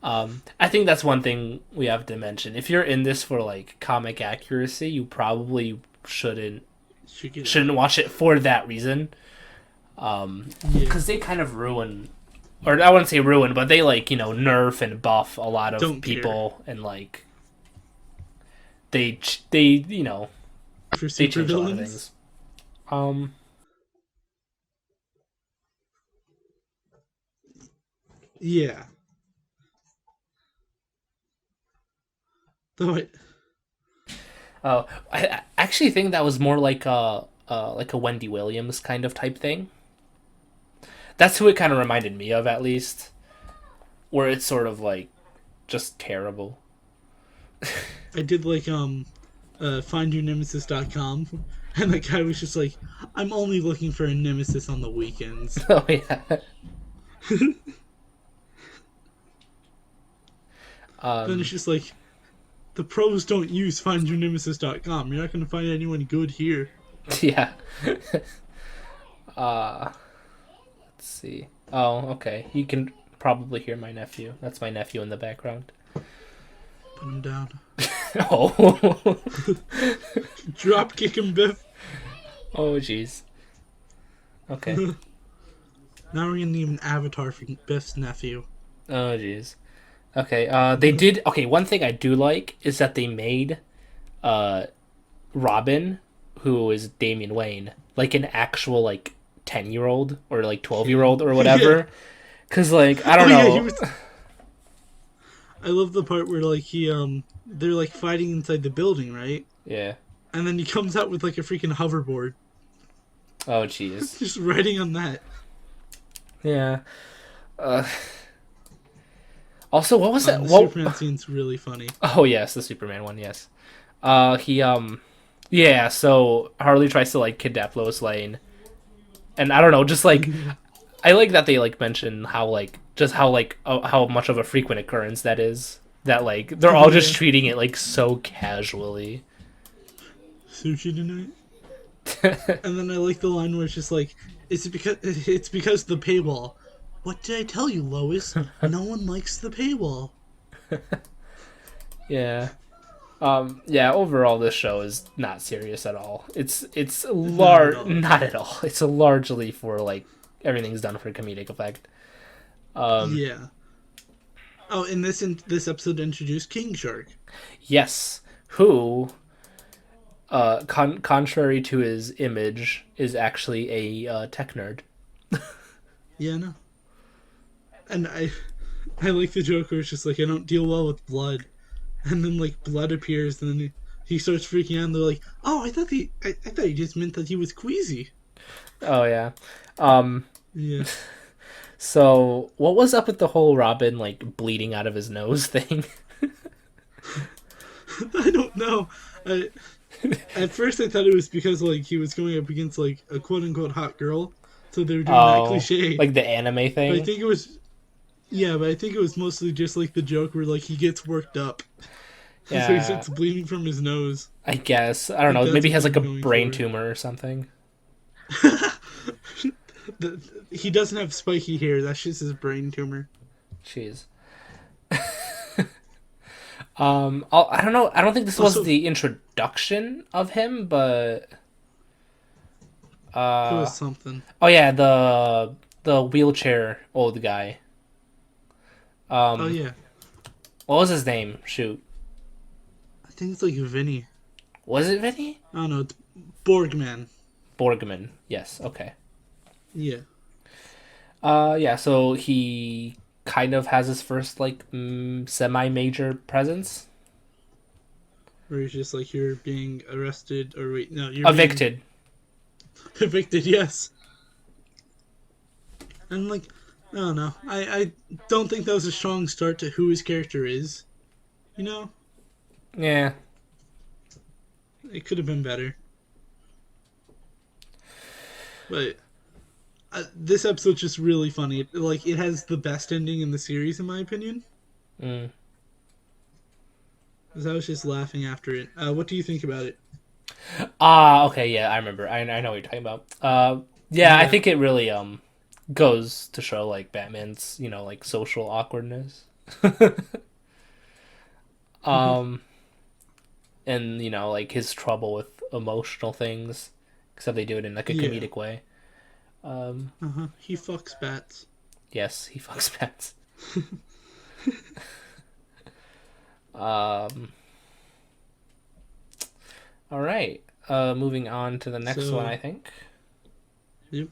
Speaker 2: I think that's one thing we have to mention. If you're in this for like comic accuracy, you probably
Speaker 1: Should get
Speaker 2: shouldn't
Speaker 1: out.
Speaker 2: watch it for that reason.
Speaker 1: Yeah,
Speaker 2: Because they kind of ruin, or I wouldn't say ruin, but they like nerf and buff a lot of
Speaker 1: don't
Speaker 2: people, and like they
Speaker 1: for
Speaker 2: they
Speaker 1: super
Speaker 2: change a lot of
Speaker 1: villains.
Speaker 2: things.
Speaker 1: Yeah, though
Speaker 2: Oh, I actually think that was more like a Wendy Williams kind of type thing. That's who it kind of reminded me of, at least, where it's sort of like just terrible.
Speaker 1: I did like findyournemesis.com and the guy was just like, I'm only looking for a nemesis on the weekends.
Speaker 2: Oh yeah.
Speaker 1: Then it's
Speaker 2: Um,
Speaker 1: just like, the pros don't use findyournemesis.com. You're not going to find anyone good here.
Speaker 2: yeah. uh, let's see. Oh, okay. You can probably hear my nephew. That's my nephew in the background.
Speaker 1: Put him down.
Speaker 2: Oh.
Speaker 1: Drop kick him, Biff.
Speaker 2: Oh, jeez. Okay.
Speaker 1: Now we're going to need an avatar for Biff's nephew.
Speaker 2: Oh, jeez. Okay. They did. Okay. One thing I do like is that they made, uh, Robin, who is Damian Wayne, like an actual like 10-year-old or like 12-year-old or whatever. Cause like I don't
Speaker 1: Yeah,
Speaker 2: know.
Speaker 1: I love the part where like they're like fighting inside the building, right?
Speaker 2: Yeah.
Speaker 1: And then he comes out with like a freaking hoverboard,
Speaker 2: Oh, jeez.
Speaker 1: just riding on that.
Speaker 2: Yeah. Uh, Also, what was that?
Speaker 1: The
Speaker 2: What?
Speaker 1: Superman scene's really funny.
Speaker 2: Oh yes, the Superman one. Yes. He Yeah. So Harley tries to like kidnap Lois Lane, and I don't know, just like I like that they like mention how like just how like how much of a frequent occurrence that is. That like they're all just
Speaker 1: Yeah.
Speaker 2: treating it like so casually.
Speaker 1: Sushi tonight. And then I like the line where it's just like, it's because the paywall. What did I tell you, Lois? No one likes the paywall.
Speaker 2: Yeah. Yeah, overall this show is not serious at all. It's
Speaker 1: Not at all.
Speaker 2: not at all. It's largely for like everything's done for comedic effect.
Speaker 1: Yeah. Oh, and this episode introduced King Shark.
Speaker 2: Yes, who contrary to his image is actually a tech nerd.
Speaker 1: Yeah, no. And I like the joke where it's just like, I don't deal well with blood, and then like blood appears, and then he starts freaking out. And they're like, "Oh, I thought he just meant that he was queasy."
Speaker 2: Oh yeah. Um
Speaker 1: Yeah.
Speaker 2: so what was up with the whole Robin like bleeding out of his nose thing?
Speaker 1: I don't know. At first, I thought it was because like he was going up against like a quote unquote hot girl, so they were doing that cliche.
Speaker 2: Like the anime
Speaker 1: But I
Speaker 2: thing?
Speaker 1: think it was, yeah, but I think it was mostly just like the joke where like he gets worked up, so he
Speaker 2: Yeah.
Speaker 1: starts bleeding from his nose.
Speaker 2: I guess. I don't
Speaker 1: Like,
Speaker 2: know.
Speaker 1: that's
Speaker 2: Maybe he
Speaker 1: what
Speaker 2: has like a
Speaker 1: they're going
Speaker 2: brain
Speaker 1: for.
Speaker 2: tumor or something.
Speaker 1: He doesn't have spiky hair. That's just his brain tumor.
Speaker 2: Jeez. I don't know. I don't think this was
Speaker 1: Also,
Speaker 2: the introduction of him, but
Speaker 1: it was something.
Speaker 2: oh yeah, the wheelchair old guy.
Speaker 1: Oh yeah,
Speaker 2: What was his name? Shoot,
Speaker 1: I think it's like Vinny.
Speaker 2: was it Vinny?
Speaker 1: I don't know. It's Borgman.
Speaker 2: Borgman. Yes. Okay.
Speaker 1: Yeah.
Speaker 2: Yeah. So he kind of has his first like semi-major presence.
Speaker 1: Where he's just like, you're being arrested, or wait, no, you're
Speaker 2: Evicted.
Speaker 1: being evicted. Yes. And like, I don't know. I don't think that was a strong start to who his character is. You know,
Speaker 2: Yeah.
Speaker 1: it could have been better. But this episode's just really funny. It has the best ending in the series, in my opinion.
Speaker 2: Mm.
Speaker 1: Because I was just laughing after it. What do you think about it?
Speaker 2: Okay, yeah, I remember. I know what you're talking about. Yeah, I
Speaker 1: Yeah.
Speaker 2: think it really goes to show like Batman's, like social awkwardness. um and like his trouble with emotional things, except they do it in like a
Speaker 1: Yeah.
Speaker 2: comedic way.
Speaker 1: He fucks bats.
Speaker 2: Yes, he fucks bats. um all right. Moving on to the next
Speaker 1: So,
Speaker 2: one, I think.
Speaker 1: yep.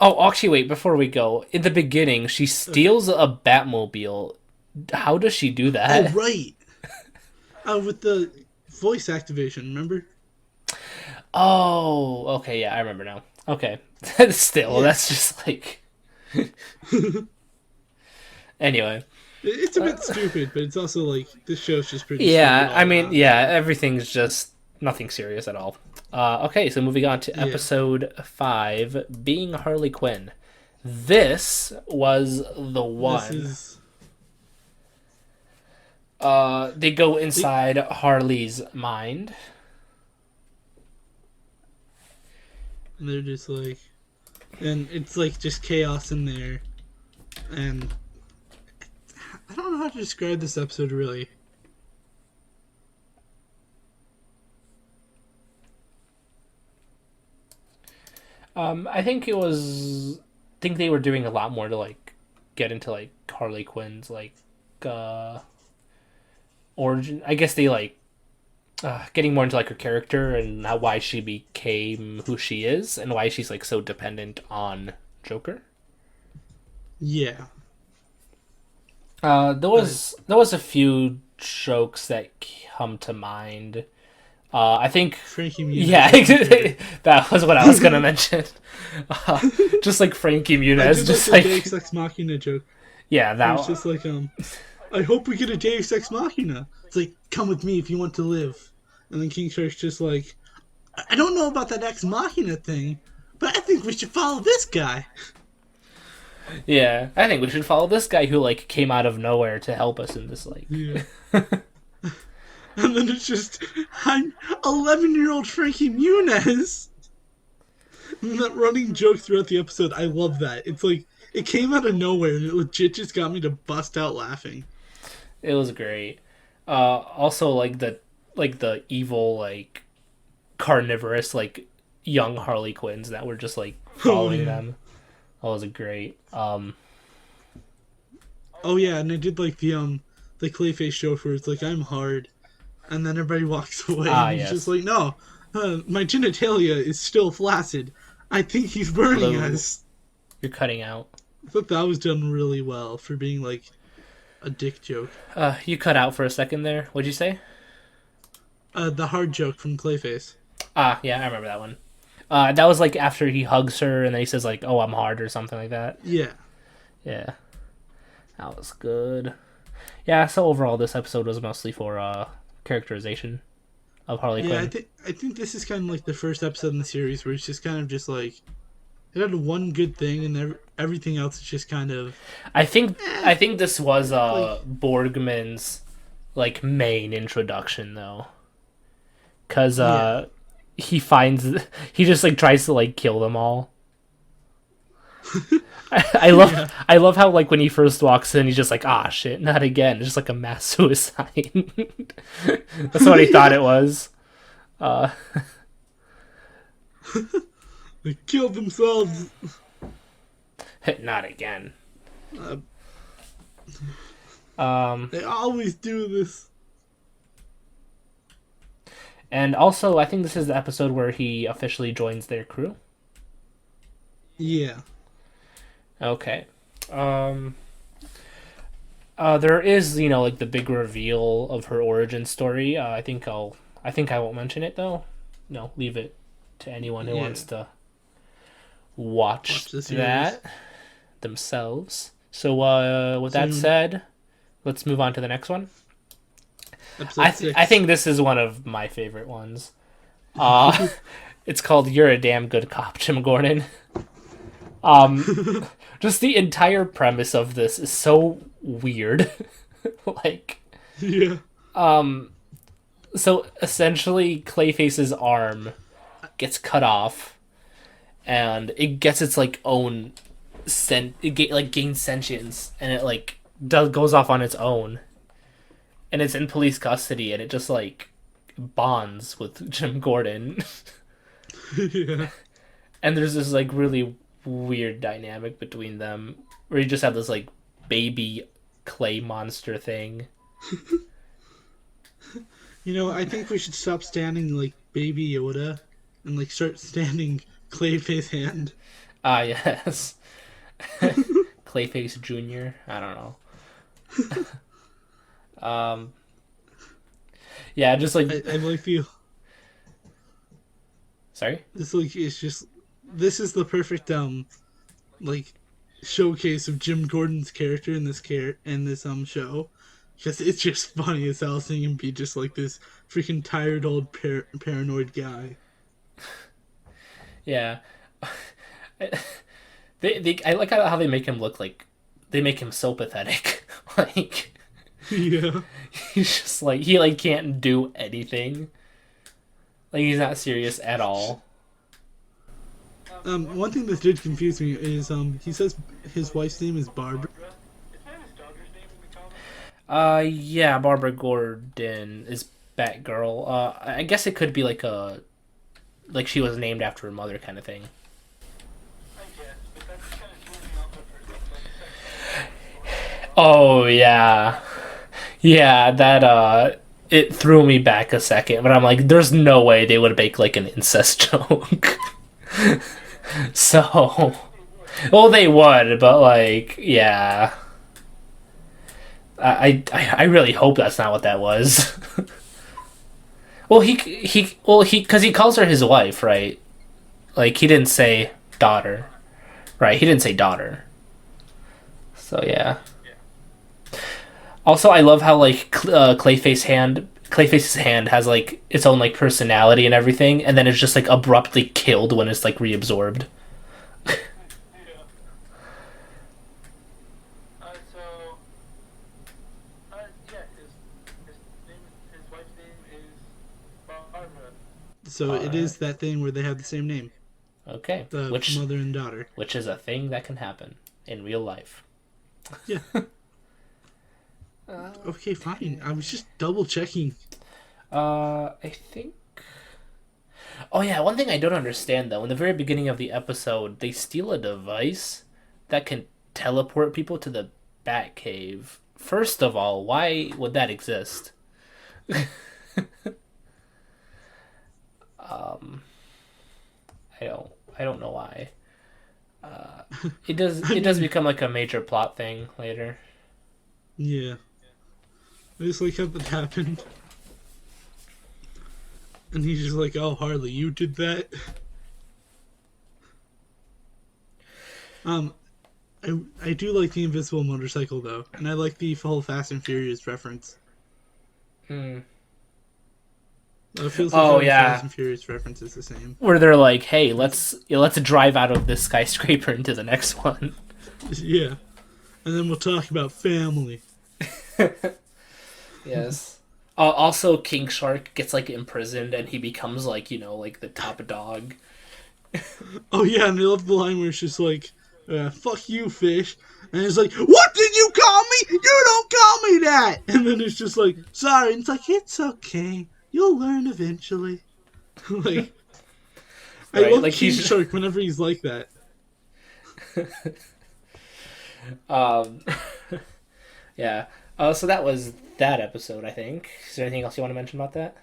Speaker 2: Oh, actually, wait. Before we go, in the beginning, she steals a Batmobile. How does she do
Speaker 1: Oh,
Speaker 2: that?
Speaker 1: right. With the voice activation, remember?
Speaker 2: Oh, okay. Yeah, I remember now. Okay. Still,
Speaker 1: Yeah.
Speaker 2: that's just like. Anyway.
Speaker 1: It's a bit stupid, but it's also like, this show's just pretty
Speaker 2: Yeah,
Speaker 1: stupid all
Speaker 2: I mean,
Speaker 1: around.
Speaker 2: yeah, everything's just nothing serious at all. Okay, so moving on to
Speaker 1: Yeah.
Speaker 2: episode 5, being Harley Quinn. This was the one.
Speaker 1: This is...
Speaker 2: They go inside Harley's mind.
Speaker 1: And they're just like... And it's like just chaos in there. And... I don't know how to describe this episode, really.
Speaker 2: I think it was. I think they were doing a lot more to like get into like Harley Quinn's like origin. I guess they like getting more into like her character and why she became who she is and why she's like so dependent on Joker.
Speaker 1: Yeah.
Speaker 2: There was a few jokes that come to mind. I think
Speaker 1: Frankie Muniz.
Speaker 2: yeah, that was what I was gonna mention. Just like Frankie
Speaker 1: I
Speaker 2: Muniz,
Speaker 1: did
Speaker 2: just
Speaker 1: like
Speaker 2: like
Speaker 1: the Deus Ex Machina joke.
Speaker 2: Yeah,
Speaker 1: It
Speaker 2: that
Speaker 1: was
Speaker 2: one.
Speaker 1: just like, I hope we get a Deus Ex Machina. It's like, come with me if you want to live. And then King Shark's just like, I don't know about that Ex Machina thing, but I think we should follow this guy.
Speaker 2: Yeah, I think we should follow this guy who like came out of nowhere to help us in this like.
Speaker 1: Yeah. And then it's just, I'm 11-year-old Frankie Muniz. And that running joke throughout the episode, I love that. It's like, it came out of nowhere and it legit just got me to bust out laughing.
Speaker 2: It was great. Also like the evil like carnivorous like young Harley Quinns that were just like
Speaker 1: Oh,
Speaker 2: following
Speaker 1: yeah.
Speaker 2: them. That was great.
Speaker 1: Oh, yeah, and I did like the Clayface joke where it's like, I'm hard. And then everybody walks away and he's just
Speaker 2: Yes,
Speaker 1: like, no, my genitalia is still flaccid. I think he's burning
Speaker 2: hello.
Speaker 1: us.
Speaker 2: You're cutting out.
Speaker 1: I thought that was done really well for being like a dick joke.
Speaker 2: You cut out for a second there. What'd you say?
Speaker 1: The hard joke from Clayface.
Speaker 2: Ah, yeah, I remember that one. That was like after he hugs her and then he says like, "Oh, I'm hard" or something like that.
Speaker 1: Yeah.
Speaker 2: Yeah, that was good. Yeah, so overall, this episode was mostly for characterization of Harley
Speaker 1: Yeah,
Speaker 2: Quinn.
Speaker 1: I think this is kind of like the first episode in the series where it's just kind of just like it had one good thing and everything else is just kind of
Speaker 2: I think this was
Speaker 1: like
Speaker 2: Borgman's like main introduction though, because
Speaker 1: yeah.
Speaker 2: he finds he just like tries to like kill them all. I
Speaker 1: Yeah.
Speaker 2: love how like when he first walks in, he's just like, ah shit, not again. It's just like a mass suicide. That's what he thought
Speaker 1: Yeah.
Speaker 2: it was. Uh,
Speaker 1: They killed themselves.
Speaker 2: not again.
Speaker 1: Uh,
Speaker 2: Um,
Speaker 1: they always do this.
Speaker 2: and also, I think this is the episode where he officially joins their crew.
Speaker 1: Yeah.
Speaker 2: Okay. Um, there is, like the big reveal of her origin story. I think I won't mention it though. No, leave it to anyone who
Speaker 1: Yeah.
Speaker 2: wants to watch
Speaker 1: Watch the series
Speaker 2: that themselves. So, with that
Speaker 1: soon.
Speaker 2: said, let's move on to the next one.
Speaker 1: Episode
Speaker 2: I
Speaker 1: 6.
Speaker 2: think this is one of my favorite ones. Uh, it's called "You're a Damn Good Cop, Jim Gordon." Um, just the entire premise of this is so weird. like,
Speaker 1: Yeah.
Speaker 2: um, so essentially, Clayface's arm gets cut off, and it gets its like own like gains sentience, and it like goes off on its own, and it's in police custody, and it just like bonds with Jim Gordon,
Speaker 1: Yeah.
Speaker 2: and there's this like really weird dynamic between them where you just have this like baby clay monster thing.
Speaker 1: I think we should stop standing like Baby Yoda and like start standing Clayface Hand.
Speaker 2: Ah, yes. Clayface Jr. I don't know. Yeah, just like
Speaker 1: I like the
Speaker 2: sorry.
Speaker 1: It's like it's just this is the perfect like showcase of Jim Gordon's character in this show. Just it's just funny as hell seeing him be just like this freaking tired old paranoid guy.
Speaker 2: Yeah, they I like how they make him look like they make him so pathetic. like
Speaker 1: Yeah.
Speaker 2: he's just like he like can't do anything. Like he's not serious at all.
Speaker 1: One thing that did confuse me is he says his wife's name is Barbara.
Speaker 2: Yeah, Barbara Gordon is Batgirl. I guess it could be like she was named after her mother kind of thing. Oh yeah. Yeah, that it threw me back a second, but I'm like there's no way they would make like an incest joke. so, well they would, but like yeah. I really hope that's not what that was. well, he because he calls her his wife, right? Like he didn't say daughter, right? He didn't say daughter. So yeah. Also, I love how like Clayface's hand has like its own like personality and everything, and then it's just like abruptly killed when it's like reabsorbed.
Speaker 3: Yeah. So, yeah, his name, his wife's name is Barbara.
Speaker 1: So
Speaker 2: All
Speaker 1: it
Speaker 2: right.
Speaker 1: is that thing where they have the same name,
Speaker 2: Okay.
Speaker 1: the mother and daughter.
Speaker 2: Which is a thing that can happen in real life.
Speaker 1: Yeah. Okay, fine. I was just double checking.
Speaker 2: I think. Oh yeah, one thing I don't understand though. In the very beginning of the episode, they steal a device that can teleport people to the Batcave. First of all, why would that exist? Um, I don't. I don't know why. It does.
Speaker 1: I
Speaker 2: It does
Speaker 1: mean,
Speaker 2: become like a major plot thing later.
Speaker 1: yeah. I just like how that happened. And he's just like, oh, Harley, you did that? Um, I do like the invisible motorcycle, though. And I like the whole Fast and Furious reference.
Speaker 2: Hmm.
Speaker 1: It feels like
Speaker 2: Oh
Speaker 1: every Fast
Speaker 2: yeah,
Speaker 1: and Furious reference is the same.
Speaker 2: where they're like, "Hey, let's drive out of this skyscraper into the next one."
Speaker 1: Yeah. And then we'll talk about family.
Speaker 2: Yes. Also, King Shark gets like imprisoned, and he becomes like like the top dog.
Speaker 1: Oh, yeah, and I love the line where it's just like, fuck you, fish. And it's like, what did you call me? You don't call me that! And then it's just like, sorry. And it's like, it's okay. You'll learn eventually. Like, I
Speaker 2: Right?
Speaker 1: love
Speaker 2: Like
Speaker 1: King
Speaker 2: he's
Speaker 1: Shark whenever he's like that.
Speaker 2: um, yeah. So that was that episode. I think. Is there anything else you want to mention about that?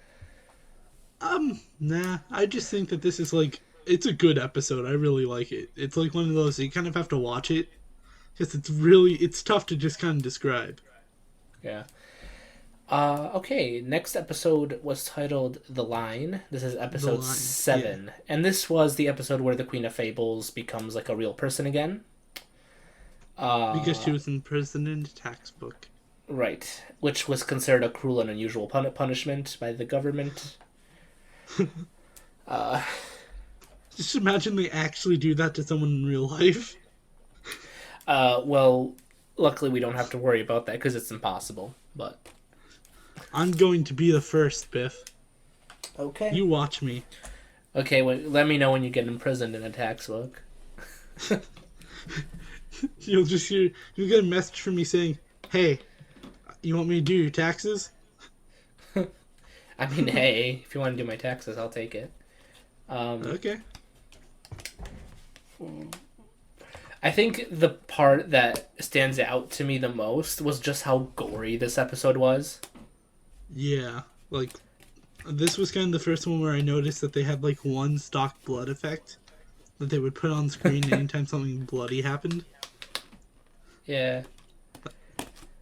Speaker 1: Nah. I just think that this is like, it's a good episode. I really like it. It's like one of those, you kind of have to watch it. Because it's tough to just kind of describe.
Speaker 2: Yeah. Okay, next episode was titled The Line. This is
Speaker 1: The
Speaker 2: episode
Speaker 1: line. Yeah.
Speaker 2: 7. And this was the episode where the Queen of Fables becomes like a real person again.
Speaker 1: Because she was imprisoned in a tax book.
Speaker 2: Right. Which was considered a cruel and unusual punishment by the government. Uh,
Speaker 1: Just imagine they actually do that to someone in real life.
Speaker 2: well, luckily we don't have to worry about that because it's impossible. But
Speaker 1: I'm going to be the first, Biff.
Speaker 2: okay.
Speaker 1: You watch me.
Speaker 2: Okay, well, let me know when you get imprisoned in a tax book.
Speaker 1: You'll get a message from me saying, hey, you want me to do your taxes?
Speaker 2: I mean, hey, if you want to do my taxes, I'll take it.
Speaker 1: Okay.
Speaker 2: I think the part that stands out to me the most was just how gory this episode was.
Speaker 1: Yeah. Like, this was kind of the first one where I noticed that they had, like, one stock blood effect that they would put on screen anytime something bloody happened.
Speaker 2: Yeah.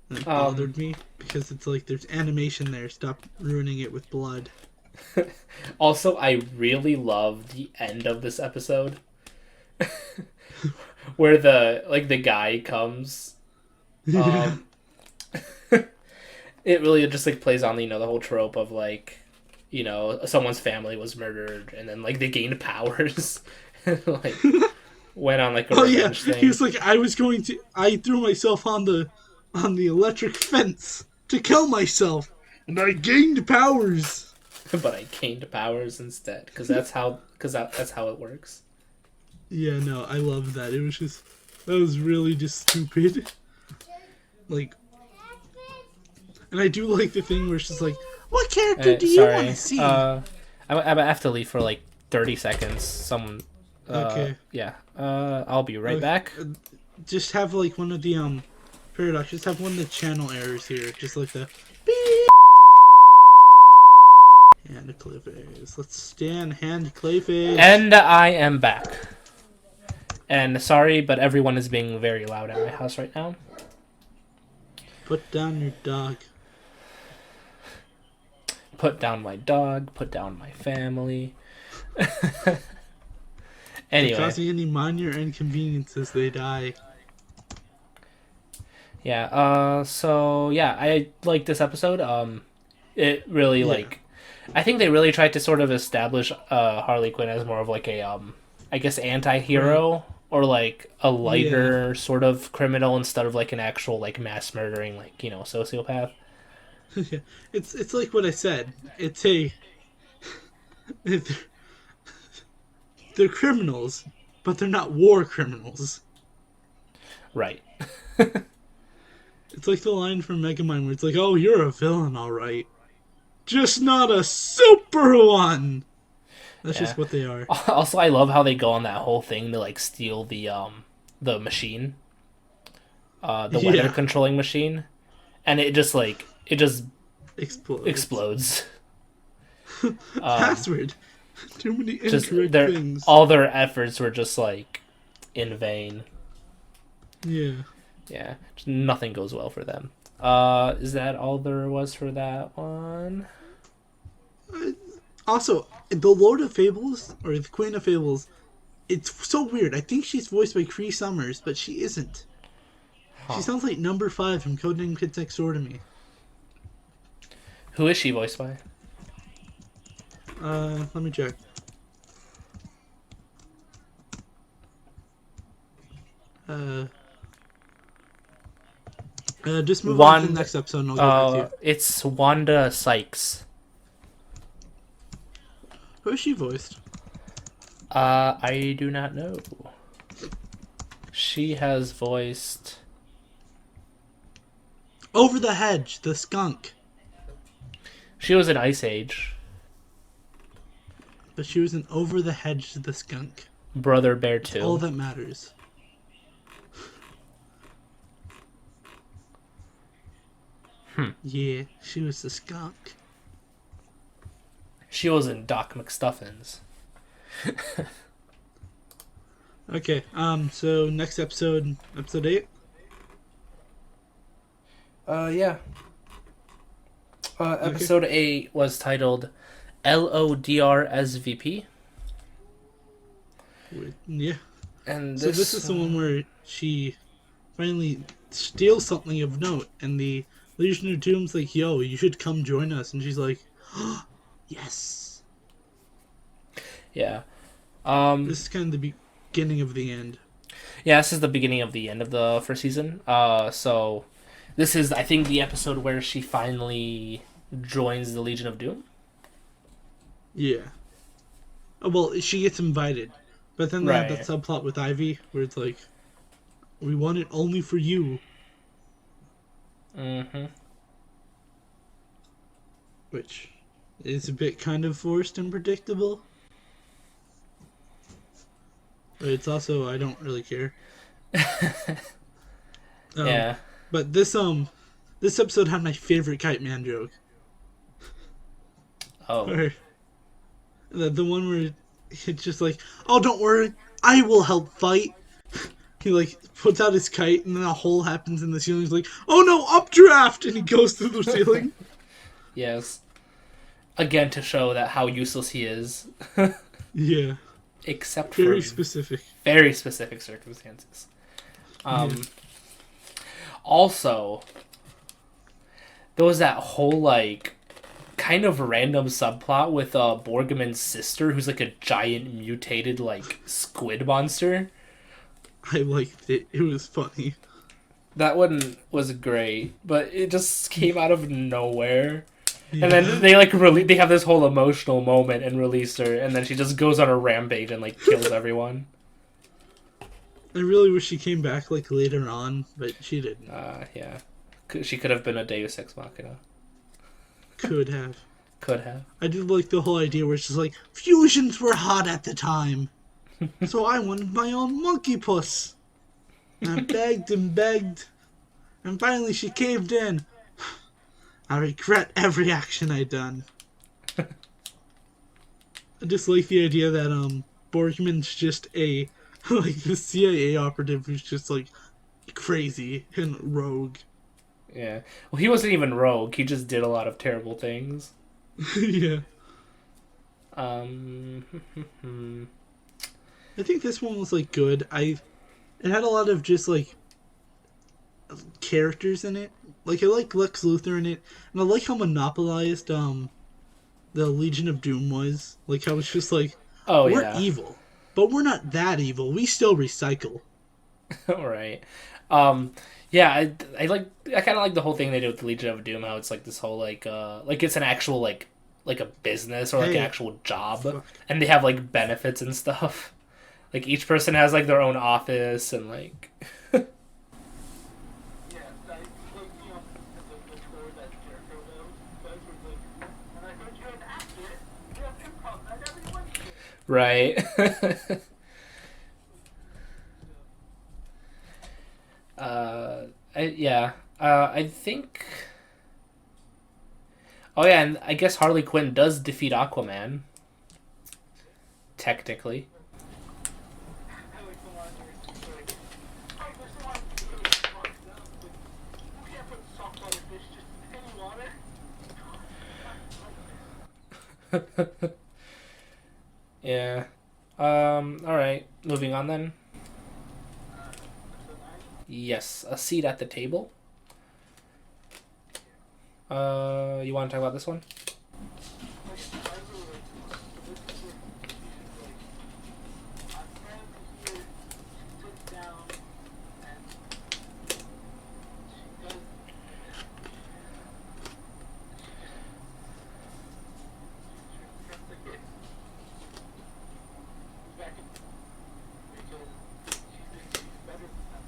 Speaker 1: And it bothered me because it's like, there's animation there. Stop ruining it with blood.
Speaker 2: Also, I really love the end of this episode. Where the guy comes. Um, it really just like plays on the whole trope of like, someone's family was murdered and then like they gained powers. And, like went on like a
Speaker 1: Oh yeah,
Speaker 2: revenge thing.
Speaker 1: he was like, I threw myself on the electric fence to kill myself, and I gained powers.
Speaker 2: But I gained powers instead because that's how it works.
Speaker 1: Yeah, no, I love that. That was really just stupid. Like, and I do like the thing where it's just like, what character do you want to see?
Speaker 2: I have to leave for like 30 seconds. Someone.
Speaker 1: Okay.
Speaker 2: Yeah. I'll be right back.
Speaker 1: Just have like one of the paradox. Just have one of the channel errors here. Just like the beep. Hand Clayface. Let's stand Hand Clayface.
Speaker 2: And I am back. And sorry, but everyone is being very loud at my house right now.
Speaker 1: Put down your dog.
Speaker 2: Put down my dog. Put down my family. Anyway.
Speaker 1: Causing any minor inconveniences, they die.
Speaker 2: Yeah. So yeah, I like this episode. It really
Speaker 1: Yeah.
Speaker 2: like, I think they really tried to sort of establish Harley Quinn as more of like a I guess
Speaker 1: Right.
Speaker 2: anti-hero or like a
Speaker 1: Yeah.
Speaker 2: lighter sort of criminal instead of like an actual like mass murdering like sociopath.
Speaker 1: Yeah. It's like what I said. It's a they're criminals, but they're not war criminals.
Speaker 2: Right.
Speaker 1: It's like the line from Megamind where it's like, "Oh, you're a villain, all right, just not a super one." That's
Speaker 2: Yeah.
Speaker 1: just what they are.
Speaker 2: Also, I love how they go on that whole thing to like steal the machine, the weather
Speaker 1: Yeah.
Speaker 2: controlling machine, and it just
Speaker 1: Explodes.
Speaker 2: explodes.
Speaker 1: Password. Too many
Speaker 2: Just
Speaker 1: incorrect
Speaker 2: their
Speaker 1: things.
Speaker 2: all their efforts were just like in vain.
Speaker 1: Yeah.
Speaker 2: Yeah, just nothing goes well for them. Is that all there was for that one?
Speaker 1: Also, the Lord of Fables or the Queen of Fables, it's so weird. I think she's voiced by Cree Summers, but she isn't. She
Speaker 2: Huh.
Speaker 1: sounds like number 5 from Codename Kids Next Door to me.
Speaker 2: Who is she voiced by?
Speaker 1: Let me check. Uh, just move on to the
Speaker 2: Wanda.
Speaker 1: next episode and I'll get back to you.
Speaker 2: It's Wanda Sykes.
Speaker 1: Who is she voiced?
Speaker 2: I do not know. She has voiced.
Speaker 1: Over the Hedge, the skunk.
Speaker 2: She was in Ice Age.
Speaker 1: But she was in Over the Hedge, the skunk.
Speaker 2: Brother Bear
Speaker 1: That's all
Speaker 2: 2.
Speaker 1: that matters. Yeah, she was the skunk.
Speaker 2: She was in Doc McStuffins.
Speaker 1: Okay, so next episode, episode 8.
Speaker 2: Yeah. Episode 8 was titled LODRSVP.
Speaker 1: Yeah.
Speaker 2: And
Speaker 1: So this is the one where she finally steals something of note, and the Legion of Doom's like, "Yo, you should come join us," and she's like, oh, "Yes."
Speaker 2: Yeah.
Speaker 1: This is kind of the beginning of the end.
Speaker 2: Yeah, this is the beginning of the end of the first season. So this is, I think, the episode where she finally joins the Legion of Doom.
Speaker 1: Yeah. Oh, well, she gets invited, but then they have that
Speaker 2: Right.
Speaker 1: subplot with Ivy where it's like, "We want it only for you,"
Speaker 2: Mm-hmm.
Speaker 1: which is a bit kind of forced and predictable. But it's also, I don't really care.
Speaker 2: Yeah.
Speaker 1: But this episode had my favorite Kite Man joke.
Speaker 2: Oh.
Speaker 1: Where the one where it's just like, "Oh, don't worry, I will help fight." He like puts out his kite and then a hole happens in the ceiling. He's like, "Oh no, updraft!" And he goes through the ceiling.
Speaker 2: Yes. Again, to show that how useless he is,
Speaker 1: Yeah,
Speaker 2: except
Speaker 1: very
Speaker 2: for
Speaker 1: specific.
Speaker 2: very specific circumstances.
Speaker 1: Yeah.
Speaker 2: Also, there was that whole like kind of random subplot with Borgman's sister, who's like a giant mutated like squid monster.
Speaker 1: I liked it. It was funny.
Speaker 2: That one was great, but it just came out of nowhere.
Speaker 1: Yeah.
Speaker 2: And then they like they have this whole emotional moment and release her, and then she just goes on a rampage and like kills everyone.
Speaker 1: I really wish she came back like later on, but she didn't.
Speaker 2: Yeah, she could have been a Deus Ex Machina.
Speaker 1: Could have.
Speaker 2: Could have.
Speaker 1: I did like the whole idea where it's just like, fusions were hot at the time. So I wanted my own monkey puss. And I begged and begged. And finally she caved in. I regret every action I done. I just like the idea that Borgman's just a like the CIA operative who's just like crazy and rogue.
Speaker 2: Yeah. Well, he wasn't even rogue. He just did a lot of terrible things.
Speaker 1: Yeah.
Speaker 2: Um.
Speaker 1: I think this one was like good. It had a lot of just like characters in it. Like I like Lex Luthor in it, and I like how monopolized the Legion of Doom was. Like how it's just like
Speaker 2: Oh
Speaker 1: we're
Speaker 2: yeah.
Speaker 1: evil, but we're not that evil. We still recycle.
Speaker 2: All right. Um, yeah, I kind of like the whole thing they did with the Legion of Doom. How it's like this whole like it's an actual like a business or like an
Speaker 1: Hey,
Speaker 2: actual job,
Speaker 1: fuck.
Speaker 2: and they have like benefits and stuff. Like each person has like their own office and like
Speaker 3: Yeah, like, the tour that Jericho knows, guys were like, and I heard you're an actor, you have improv night every Wednesday.
Speaker 2: right.
Speaker 3: So,
Speaker 2: Yeah. I think. Oh yeah, and I guess Harley Quinn does defeat Aquaman. Technically.
Speaker 3: I like the line where it's like, oh, there's a lot of people who want to know, but you can't put saltwater fish just in any water.
Speaker 2: Yeah. All right. Moving on then.
Speaker 3: Episode 9?
Speaker 2: Yes, a seat at the table. You want to talk about this one?
Speaker 3: Like, I really like this one. So this is where she's like, I'm friends here, she sits down, and she does, she just the kids. He's back in, because she thinks she's better than them.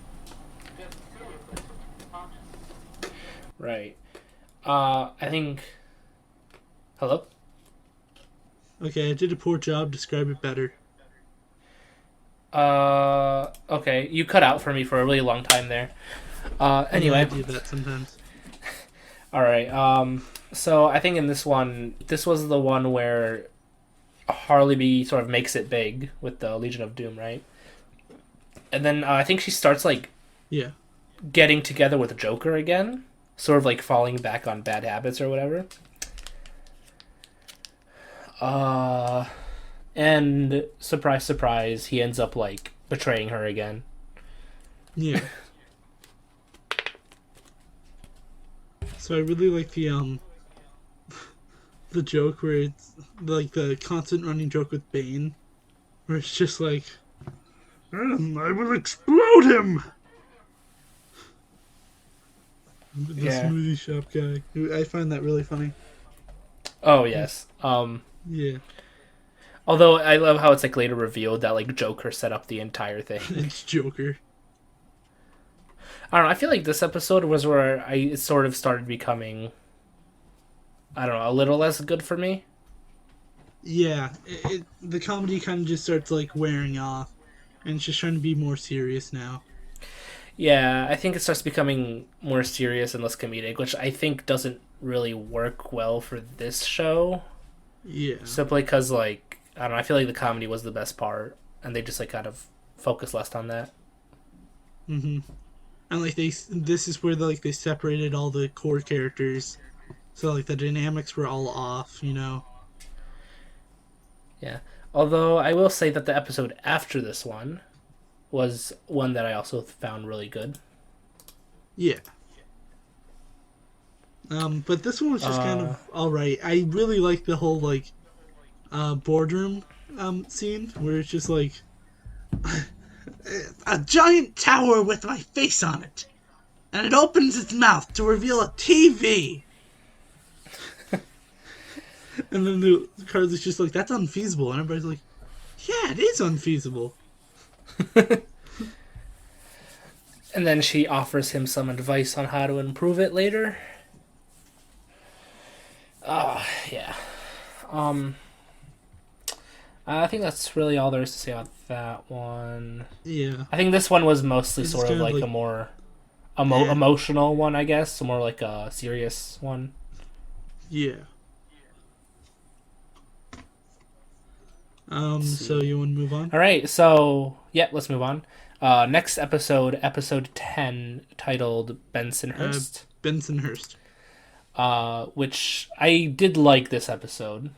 Speaker 3: Just silly, but she's conscious.
Speaker 2: Right. I think. Hello?
Speaker 1: Okay, I did a poor job. Describe it better.
Speaker 2: Okay. You cut out for me for a really long time there.
Speaker 1: I
Speaker 2: Anyway.
Speaker 1: do that sometimes.
Speaker 2: Alright. So I think in this one, this was the one where Harley B sort of makes it big with the Legion of Doom, right? And then I think she starts, like,
Speaker 1: Yeah.
Speaker 2: getting together with Joker again. Sort of, like, falling back on bad habits or whatever. And surprise, surprise, he ends up, like, betraying her again.
Speaker 1: Yeah. So I really like the joke where it's like the constant running joke with Bane, where it's just like, I will explode him. The
Speaker 2: Yeah.
Speaker 1: smoothie shop guy. I find that really funny.
Speaker 2: Oh, yes.
Speaker 1: Yeah,
Speaker 2: Although I love how it's, like, later revealed that, like, Joker set up the entire thing.
Speaker 1: it's Joker.
Speaker 2: I don't know, I feel like this episode was where it sort of started becoming, I don't know, a little less good for me.
Speaker 1: Yeah, the comedy kind of just starts like wearing off, and it's just trying to be more serious now.
Speaker 2: Yeah, I think it starts becoming more serious and less comedic, which I think doesn't really work well for this show.
Speaker 1: Yeah.
Speaker 2: Simply because, like, I don't know, I feel like the comedy was the best part, and they just, like, kind of focus less on that.
Speaker 1: Mm-hmm. And like this is where they separated all the core characters, so like the dynamics were all off, you know.
Speaker 2: Yeah. Although I will say that the episode after this one was one that I also found really good.
Speaker 1: Yeah. But this one was just kind of all right. I really like the whole like boardroom scene where it's just like a giant tower with my face on it, and it opens its mouth to reveal a TV. And then the Carly's just like, that's unfeasible. And everybody's like, yeah, it is unfeasible.
Speaker 2: And then she offers him some advice on how to improve it later. Yeah. I think that's really all there is to say about that one.
Speaker 1: Yeah.
Speaker 2: I think this one was mostly
Speaker 1: This is
Speaker 2: sort of
Speaker 1: kind of
Speaker 2: like
Speaker 1: like-
Speaker 2: a more
Speaker 1: Yeah.
Speaker 2: emotional one, I guess. More like a serious one.
Speaker 1: Yeah. So you want to move on?
Speaker 2: All right, so yeah, let's move on. Next episode, episode 10, titled Bensonhurst.
Speaker 1: Bensonhurst.
Speaker 2: Which I did like this episode.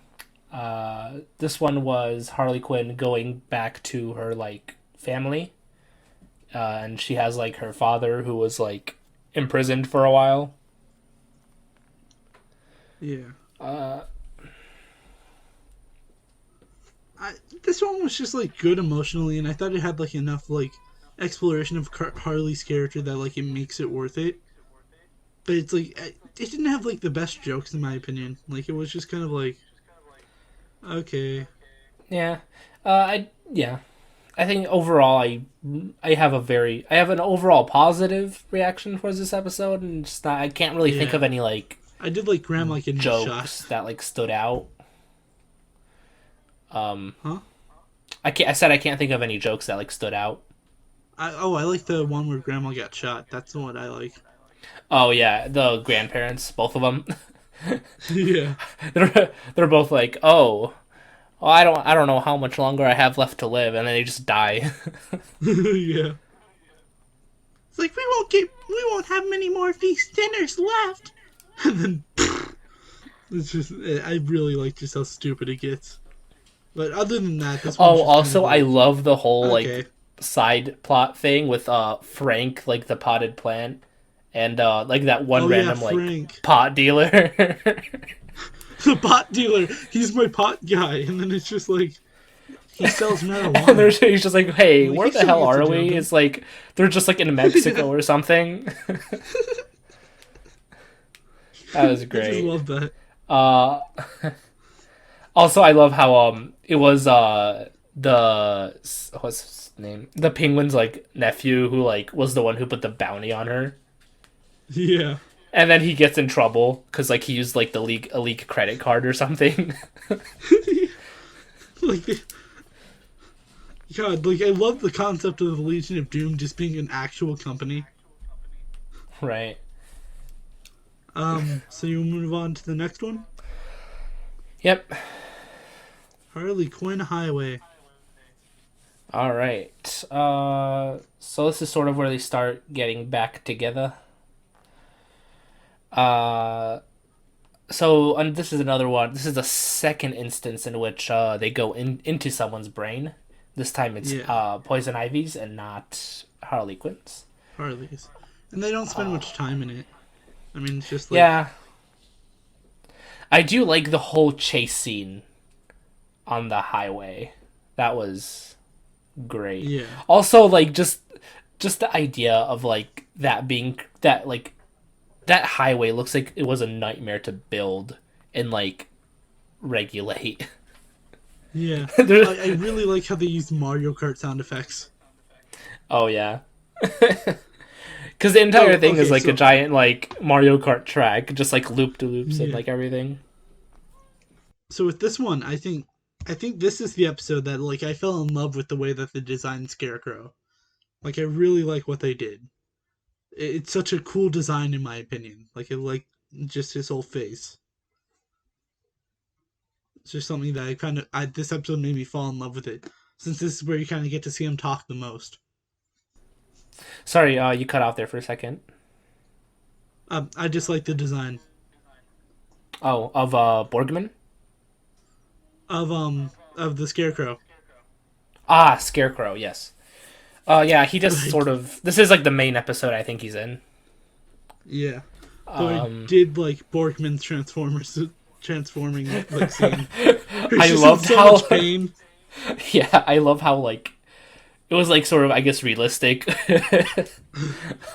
Speaker 2: This one was Harley Quinn going back to her like family, and she has like her father who was like imprisoned for a while.
Speaker 1: Yeah.
Speaker 2: Uh,
Speaker 1: This one was just like good emotionally, and I thought it had like enough like exploration of Harley's character that like it makes it worth it. But it's like it didn't have like the best jokes in my opinion. Like it was just kind of like okay.
Speaker 2: yeah. I think overall, I have an overall positive reaction towards this episode, and just not, I can't really think
Speaker 1: Yeah.
Speaker 2: of any like
Speaker 1: I did like Grandma getting
Speaker 2: jokes
Speaker 1: shot.
Speaker 2: that like stood out.
Speaker 1: Huh?
Speaker 2: I said I can't think of any jokes that like stood out.
Speaker 1: I like the one where Grandma got shot. That's the one I like.
Speaker 2: Oh yeah, the grandparents, both of them.
Speaker 1: Yeah.
Speaker 2: They're both like, oh, well, I don't know how much longer I have left to live, and then they just die.
Speaker 1: Yeah. It's like we won't have many more feast dinners left. And then it's just I really like just how stupid it gets. But other than that, this one's
Speaker 2: Oh,
Speaker 1: just kind
Speaker 2: also,
Speaker 1: of
Speaker 2: I
Speaker 1: like,
Speaker 2: love the whole
Speaker 1: okay.
Speaker 2: like side plot thing with Frank, like the potted plant, and like that one
Speaker 1: Oh yeah,
Speaker 2: random like
Speaker 1: Frank,
Speaker 2: pot dealer.
Speaker 1: the pot dealer. He's my pot guy, and then it's just like he sells
Speaker 2: And
Speaker 1: marijuana.
Speaker 2: he's just like, hey,
Speaker 1: Like,
Speaker 2: where
Speaker 1: he
Speaker 2: the
Speaker 1: still
Speaker 2: hell
Speaker 1: gets a
Speaker 2: are
Speaker 1: job
Speaker 2: we?
Speaker 1: done.
Speaker 2: It's like they're just like in Mexico or something. That was
Speaker 1: I just
Speaker 2: great.
Speaker 1: love that.
Speaker 2: Uh, Also, I love how it was the what's his name, the penguin's like nephew who like was the one who put the bounty on her,
Speaker 1: Yeah.
Speaker 2: and then he gets in trouble because like he used like a leak credit card or something.
Speaker 1: Like, God, like I love the concept of the Legion of Doom just being an actual company.
Speaker 2: Right.
Speaker 1: So you move on to the next one?
Speaker 2: Yep.
Speaker 1: Harley Quinn Highway.
Speaker 2: All right. So this is sort of where they start getting back together. And this is another one. This is the second instance in which they go into someone's brain. This time it's
Speaker 1: Yeah.
Speaker 2: Poison Ivy's and not Harley Quinn's.
Speaker 1: Harley's. And they don't spend much time in it. I mean, it's just like...
Speaker 2: Yeah. I do like the whole chase scene on the highway. That was great.
Speaker 1: Yeah.
Speaker 2: Also, like just the idea of like that being that like that highway looks like it was a nightmare to build and like regulate.
Speaker 1: Yeah. I really like how they use Mario Kart sound effects.
Speaker 2: Oh yeah. Because the entire thing is
Speaker 1: okay,
Speaker 2: like
Speaker 1: so-
Speaker 2: a giant like Mario Kart track, just like loop to loops and
Speaker 1: Yeah.
Speaker 2: like everything.
Speaker 1: So with this one, I think this is the episode that like I fell in love with the way that they designed Scarecrow. Like I really like what they did. It's such a cool design in my opinion. Like it like just his whole face. It's just something that this episode made me fall in love with it. Since this is where you kind of get to see him talk the most.
Speaker 2: Sorry, you cut out there for a second.
Speaker 1: I just like the design
Speaker 2: Oh, of Borgman?
Speaker 1: of the Scarecrow.
Speaker 2: Ah, Scarecrow, yes. Yeah, he just
Speaker 1: Like-
Speaker 2: sort of. This is like the main episode I think he's in.
Speaker 1: Yeah. Though I
Speaker 2: Um,
Speaker 1: did like Borkman's transforming like scene.
Speaker 2: I
Speaker 1: Just
Speaker 2: loved
Speaker 1: in so
Speaker 2: how.
Speaker 1: much pain.
Speaker 2: Yeah, I love how like it was like sort of I guess realistic.
Speaker 1: Like,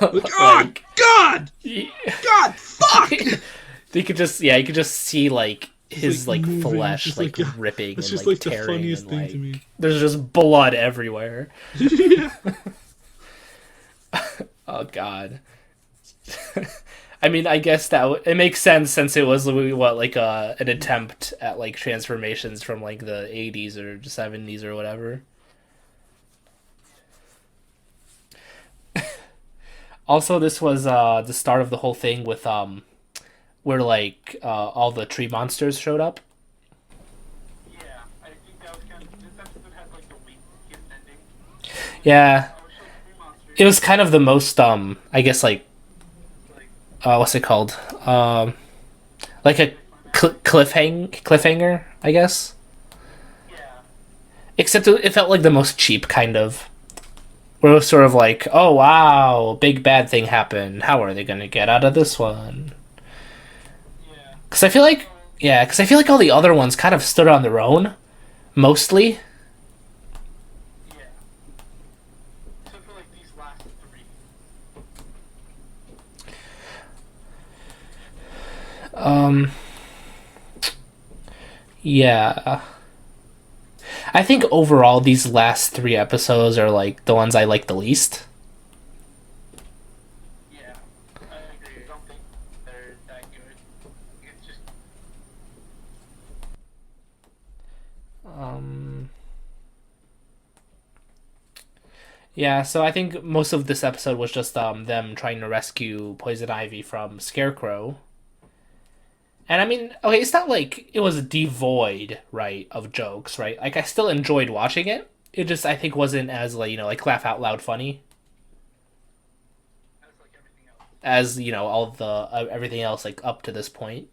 Speaker 1: oh God,
Speaker 2: y-
Speaker 1: God, fuck!
Speaker 2: you could just see like his like
Speaker 1: moving,
Speaker 2: flesh
Speaker 1: just
Speaker 2: like
Speaker 1: like,
Speaker 2: ripping
Speaker 1: It's
Speaker 2: and
Speaker 1: just
Speaker 2: like
Speaker 1: like the
Speaker 2: tearing
Speaker 1: funniest
Speaker 2: and
Speaker 1: thing
Speaker 2: like
Speaker 1: to me.
Speaker 2: there's just blood everywhere.
Speaker 1: Yeah.
Speaker 2: Oh God. I mean, I guess it makes sense since it was what like an attempt at like transformations from like the 80s or 70s or whatever. Also, this was the start of the whole thing with where like all the tree monsters showed up.
Speaker 3: Yeah, I think that was kind of, this episode had like the weakest ending.
Speaker 2: Yeah,
Speaker 3: I was showing three monsters.
Speaker 2: it was kind of the most I guess like what's it called? Like a cliffhanger, I guess.
Speaker 3: Yeah.
Speaker 2: Except it felt like the most cheap kind of. where it was sort of like, oh wow, big bad thing happened. How are they gonna get out of this one?
Speaker 3: Yeah.
Speaker 2: Because I feel like, yeah, because I feel like all the other ones kind of stood on their own, mostly.
Speaker 3: Yeah. Except for like these last three.
Speaker 2: Um, yeah. I think overall these last three episodes are like the ones I like the least.
Speaker 3: Yeah. I agree. I don't think they're that good. It's just
Speaker 2: Um, yeah, so I think most of this episode was just them trying to rescue Poison Ivy from Scarecrow. And I mean, okay, it's not like it was devoid, right, of jokes, right? Like I still enjoyed watching it. It just I think wasn't as like, like laugh out loud funny
Speaker 3: as like everything else.
Speaker 2: as, all the everything else like up to this point.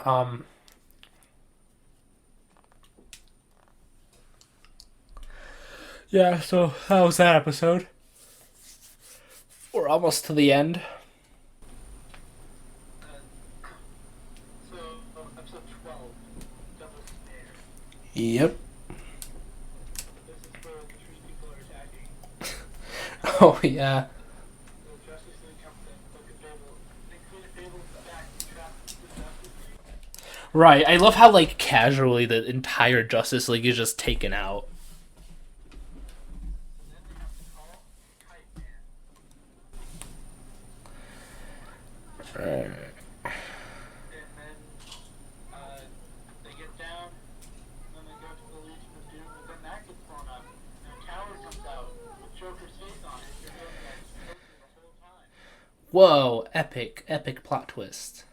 Speaker 2: Um yeah, so that was that episode. We're almost to the end.
Speaker 3: So episode 12, Devil's Snare.
Speaker 2: Yep.
Speaker 3: This is where the three people are attacking.
Speaker 2: Oh yeah.
Speaker 3: The Justice League comes in, look at Fable. They clean Fable's back, trap the Justice League.
Speaker 2: Right. I love how like casually the entire Justice League is just taken out.
Speaker 3: And then they have to call Kite Man. And then they get down, and then they go to the Legion of Doom, but then that gets blown up. And a tower comes out with Joker's face on it. You're feeling that it's Joker the whole time.
Speaker 2: Whoa, epic plot twist.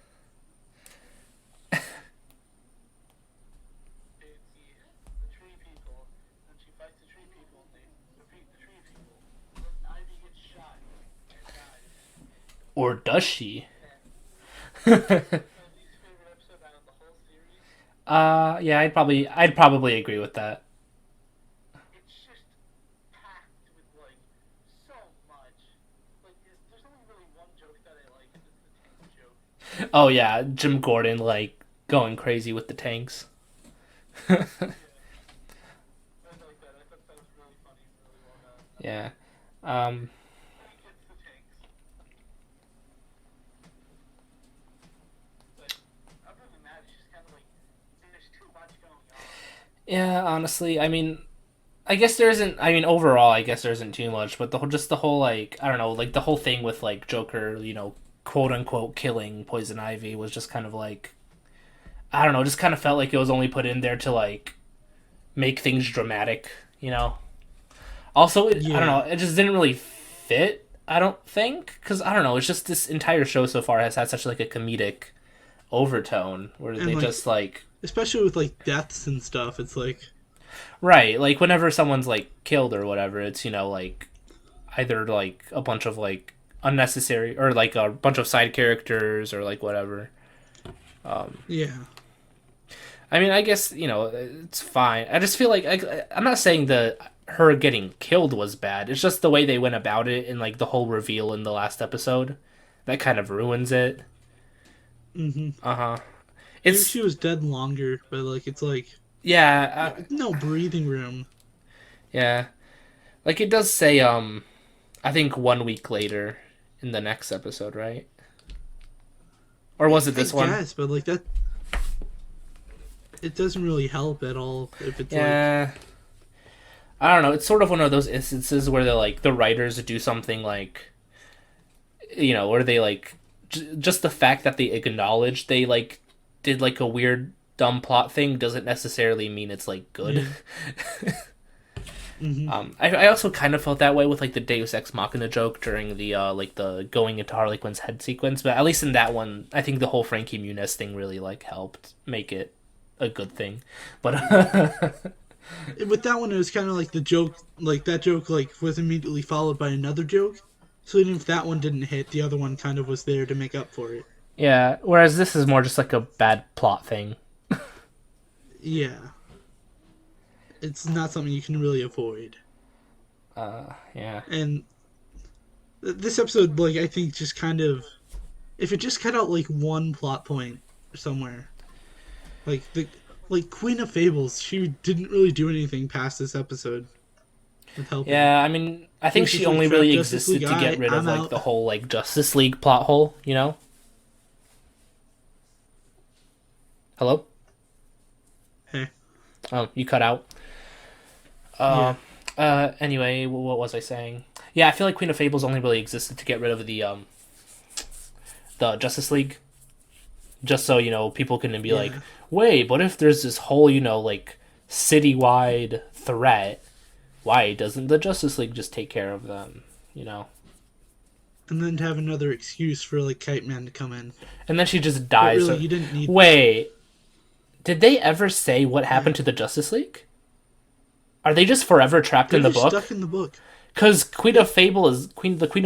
Speaker 3: The tree people, and she fights the tree people, and they defeat the tree people. Then Ivy gets shot and dies.
Speaker 2: Or does she?
Speaker 3: My least favorite episode out of the whole series.
Speaker 2: Yeah, I'd probably agree with that.
Speaker 3: It's just packed with like so much. Like there's only really one joke that I like, and it's the tank joke.
Speaker 2: Oh yeah, Jim Gordon like going crazy with the tanks.
Speaker 3: Yeah. I like that. I thought that was really funny and really well done.
Speaker 2: Yeah.
Speaker 3: He gets the tanks. But other than that, it's just kind of like there's too much going on.
Speaker 2: Yeah, honestly, I mean, I guess there isn't. I mean, overall, I guess there isn't too much, but the whole like I don't know, like the whole thing with like Joker, quote unquote killing Poison Ivy was just kind of like I don't know, just kind of felt like it was only put in there to like make things dramatic, Also, I don't know,
Speaker 1: Yeah.
Speaker 2: it just didn't really fit. I don't think because I don't know, it's just this entire show so far has had such like a comedic overtone where
Speaker 1: And
Speaker 2: they
Speaker 1: like,
Speaker 2: just like
Speaker 1: especially with like deaths and stuff, it's like,
Speaker 2: right, like whenever someone's like killed or whatever, it's like either like a bunch of like unnecessary or like a bunch of side characters or like whatever.
Speaker 1: yeah.
Speaker 2: I mean, I guess it's fine. I just feel like I'm not saying that her getting killed was bad. It's just the way they went about it and like the whole reveal in the last episode that kind of ruins it.
Speaker 1: Mm-hmm.
Speaker 2: Uh huh.
Speaker 1: Maybe
Speaker 2: It's
Speaker 1: she was dead longer, but like it's like
Speaker 2: yeah,
Speaker 1: no breathing room.
Speaker 2: yeah. Like it does say I think 1 week later in the next episode, right? Or was it this one?
Speaker 1: Yes, but like that, it doesn't really help at all if it's like
Speaker 2: Yeah. I don't know. It's sort of one of those instances where the writers do something like, where they like just the fact that they acknowledge they like did like a weird dumb plot thing doesn't necessarily mean it's like good.
Speaker 1: hmm
Speaker 2: I also kind of felt that way with like the Deus Ex Machina joke during the like the going into Harley Quinn's head sequence, but at least in that one, I think the whole Frankie Muniz thing really like helped make it a good thing. But
Speaker 1: with that one, it was kind of like the joke, like that joke, like was immediately followed by another joke. So even if that one didn't hit, the other one kind of was there to make up for it.
Speaker 2: yeah, whereas this is more just like a bad plot thing.
Speaker 1: Yeah, it's not something you can really avoid.
Speaker 2: Yeah.
Speaker 1: And this episode, like, I think just kind of, if it just cut out like one plot point somewhere, like Queen of Fables, she didn't really do anything past this episode with helping.
Speaker 2: Yeah, I mean, I
Speaker 1: She
Speaker 2: think
Speaker 1: was
Speaker 2: she
Speaker 1: just like,
Speaker 2: only
Speaker 1: crap,
Speaker 2: really
Speaker 1: Justice League,
Speaker 2: existed to get rid of,
Speaker 1: I'm
Speaker 2: like,
Speaker 1: out.
Speaker 2: the whole, like, Justice League plot hole, you know? Hello?
Speaker 1: Hey,
Speaker 2: Oh, you cut out.
Speaker 1: yeah,
Speaker 2: Anyway, what was I saying? Yeah, I feel like Queen of Fables only really existed to get rid of the Justice League. Just so, you know, people can be like,
Speaker 1: yeah.
Speaker 2: wait, but if there's this whole, you know, like, citywide threat, why doesn't the Justice League just take care of them, you know?
Speaker 1: And then to have another excuse for like Kite Man to come in.
Speaker 2: And then she just
Speaker 1: But
Speaker 2: dies.
Speaker 1: really, you didn't need.
Speaker 2: Wait, did they ever say what happened to the Justice League? Are they just forever trapped
Speaker 1: They're
Speaker 2: in the
Speaker 1: just
Speaker 2: book?
Speaker 1: stuck in the book.
Speaker 2: Because the Queen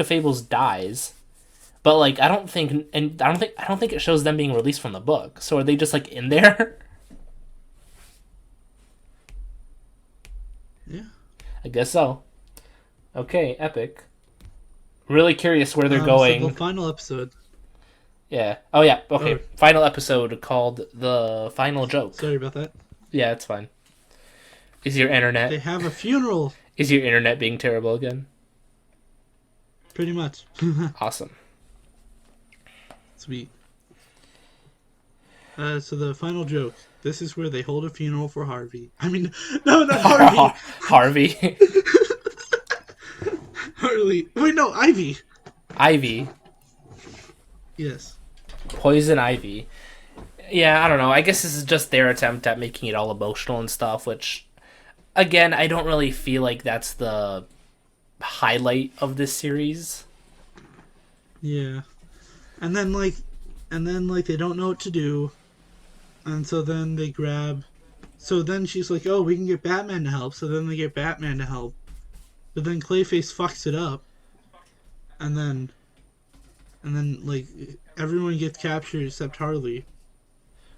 Speaker 2: of Fables dies, but like I don't think it shows them being released from the book. So are they just like in there?
Speaker 1: Yeah.
Speaker 2: I guess so. Okay, epic. Really curious where they're
Speaker 1: So
Speaker 2: going.
Speaker 1: the final episode.
Speaker 2: Yeah. Oh yeah. Okay.
Speaker 1: Oh.
Speaker 2: Final episode called The Final Joke.
Speaker 1: Sorry about that.
Speaker 2: Yeah, it's fine. Is your
Speaker 1: They
Speaker 2: internet
Speaker 1: have a funeral.
Speaker 2: being terrible again?
Speaker 1: Pretty much.
Speaker 2: Awesome.
Speaker 1: Sweet. So the final joke. This is where they hold a funeral for Harvey. I mean, no, not Harvey.
Speaker 2: Harvey.
Speaker 1: Harley. Wait, no, Ivy.
Speaker 2: Ivy.
Speaker 1: Yes.
Speaker 2: Poison Ivy. Yeah, I don't know. I guess this is just their attempt at making it all emotional and stuff, which, again, I don't really feel like that's the highlight of this series.
Speaker 1: Yeah. And then they don't know what to do. And so then they grab. So then she's like, oh, we can get Batman to help. So then they get Batman to help. But then Clayface fucks it up. And then like everyone gets captured except Harley.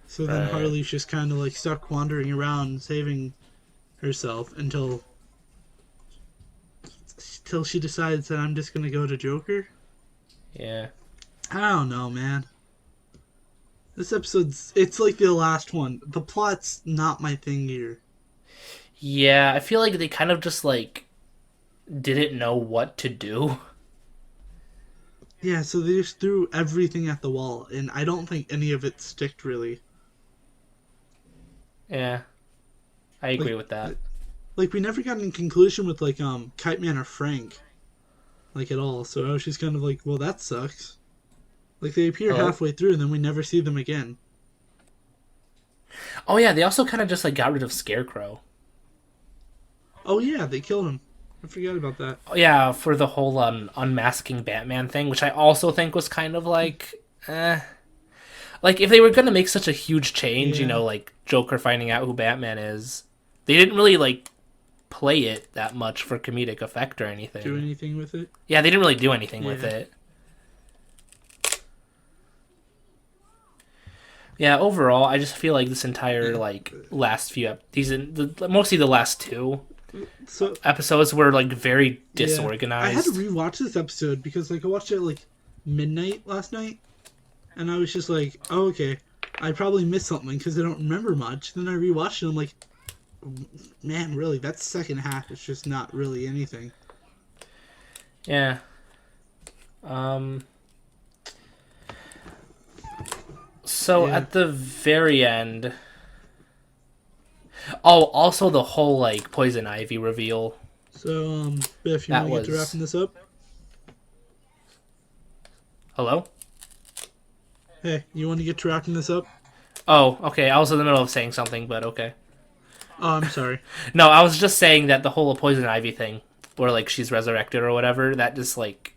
Speaker 1: So then
Speaker 2: Right.
Speaker 1: Harley's just kind of like stuck wandering around saving herself until she decides that I'm just gonna go to Joker.
Speaker 2: Yeah.
Speaker 1: I don't know, man. This it's like the last one. The plot's not my thing here.
Speaker 2: Yeah, I feel like they kind of just, like, didn't know what to do.
Speaker 1: Yeah, so they just threw everything at the wall, and I don't think any of it sticked really.
Speaker 2: Yeah. I agree with that.
Speaker 1: Like, we never got any conclusion with, like, Kite Man or Frank. Like, at all. So I was just kind of like, well, that sucks. Like, they appear
Speaker 2: Hello?
Speaker 1: halfway through, and then we never see them again.
Speaker 2: Oh yeah, they also kind of just, like, got rid of Scarecrow.
Speaker 1: Oh, yeah, they killed him. I forgot about that.
Speaker 2: Oh, yeah, for the whole unmasking Batman thing, which I also think was kind of like, Like, if they were going to make such a huge change, you
Speaker 1: Yeah.
Speaker 2: know, like Joker finding out who Batman is, they didn't really, like, play it that much for comedic effect or anything.
Speaker 1: Do anything with it?
Speaker 2: Yeah, they didn't really do anything with
Speaker 1: Yeah.
Speaker 2: it. Yeah, overall, I just feel like this entire, like, last few mostly the last two
Speaker 1: So
Speaker 2: episodes were, like, very
Speaker 1: yeah.
Speaker 2: disorganized.
Speaker 1: I had to rewatch this episode because, like, I watched it at, like, midnight last night. And I was just like, oh, okay. I probably missed something because I don't remember much. Then I rewatched it and I'm like, man, really, that second half is just not really anything.
Speaker 2: Yeah. So
Speaker 1: Yeah.
Speaker 2: at the very end. Oh, also the whole, like, Poison Ivy reveal.
Speaker 1: So, Biff, you
Speaker 2: That
Speaker 1: want to get to
Speaker 2: was-
Speaker 1: wrapping this up?
Speaker 2: Hello?
Speaker 1: Hey, you want to get to wrapping this up?
Speaker 2: Oh, okay. I was in the middle of saying something, but okay.
Speaker 1: Oh, I'm sorry.
Speaker 2: No, I was just saying that the whole Poison Ivy thing, where, like, she's resurrected or whatever, that just, like,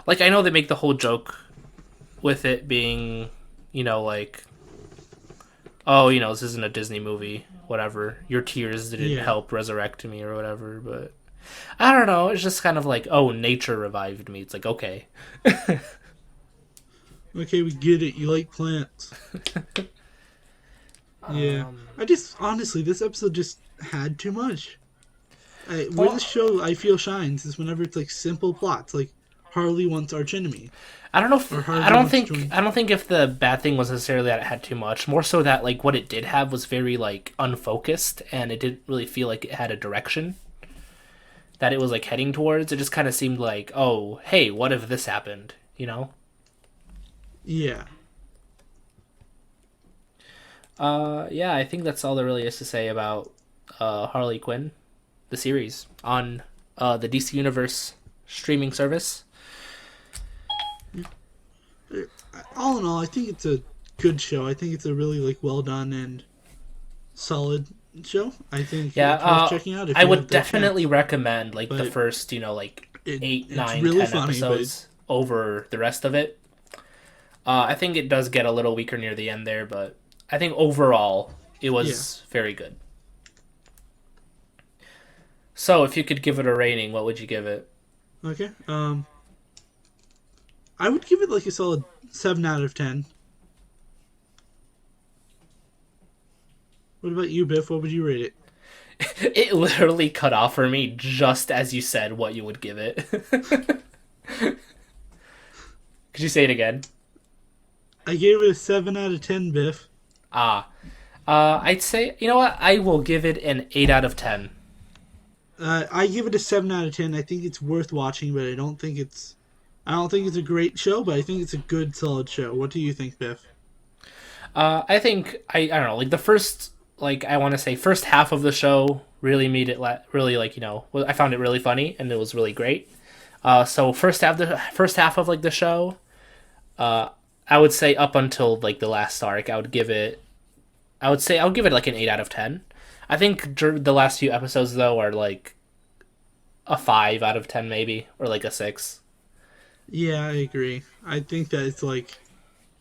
Speaker 2: I know they make the whole joke with it being, you know, like, oh, you know, this isn't a Disney movie, whatever. Your tears didn't
Speaker 1: Yeah.
Speaker 2: help resurrect me or whatever, but I don't know. It's just kind of like, oh, nature revived me. It's like, okay.
Speaker 1: Okay, we get it. You like plants. Yeah. I just, honestly, this episode just had too much. Where
Speaker 2: Well,
Speaker 1: the show I feel shines is whenever it's like simple plots, like Harley wants arch enemy,
Speaker 2: I don't know if
Speaker 1: or Harley wants to join.
Speaker 2: I don't think if the bad thing was necessarily that it had too much. More so that like what it did have was very like unfocused, and it didn't really feel like it had a direction that it was like heading towards. It just kind of seemed like, oh, hey, what if this happened? You know?
Speaker 1: Yeah.
Speaker 2: Yeah, I think that's all there really is to say about Harley Quinn, the series on the DC Universe streaming service.
Speaker 1: All in all, I think it's a good show. I think it's a really like well done and solid show. I think
Speaker 2: Yeah,
Speaker 1: it's worth checking out. If
Speaker 2: I
Speaker 1: you
Speaker 2: would
Speaker 1: have the
Speaker 2: definitely
Speaker 1: chance.
Speaker 2: recommend like the
Speaker 1: But
Speaker 2: first, like eight,
Speaker 1: it's
Speaker 2: 9,
Speaker 1: really
Speaker 2: 10
Speaker 1: funny,
Speaker 2: episodes over the rest of it. I think it does get a little weaker near the end there, but I think overall it was very good. So, if you could give it a rating, what would you give it?
Speaker 1: Okay. I would give it like a solid 7 out of 10. What about you, Biff? What would you rate it?
Speaker 2: It literally cut off for me just as you said what you would give it. Could you say it again?
Speaker 1: I gave it a 7 out of 10, Biff.
Speaker 2: I'd say, you know what? I will give it an 8 out of 10.
Speaker 1: I give it a 7 out of 10. I think it's worth watching, but I don't think it's a great show, but I think it's a good, solid show. What do you think, Biff?
Speaker 2: I think I don't know, like the first, like I want to say first half of the show really made it really like I found it really funny and it was really great. So first half of like the show, I would say up until like the last arc, I'll give it like an 8 out of 10. I think the last few episodes though are like a 5 out of 10 maybe, or like a 6.
Speaker 1: Yeah, I agree. I think that it's like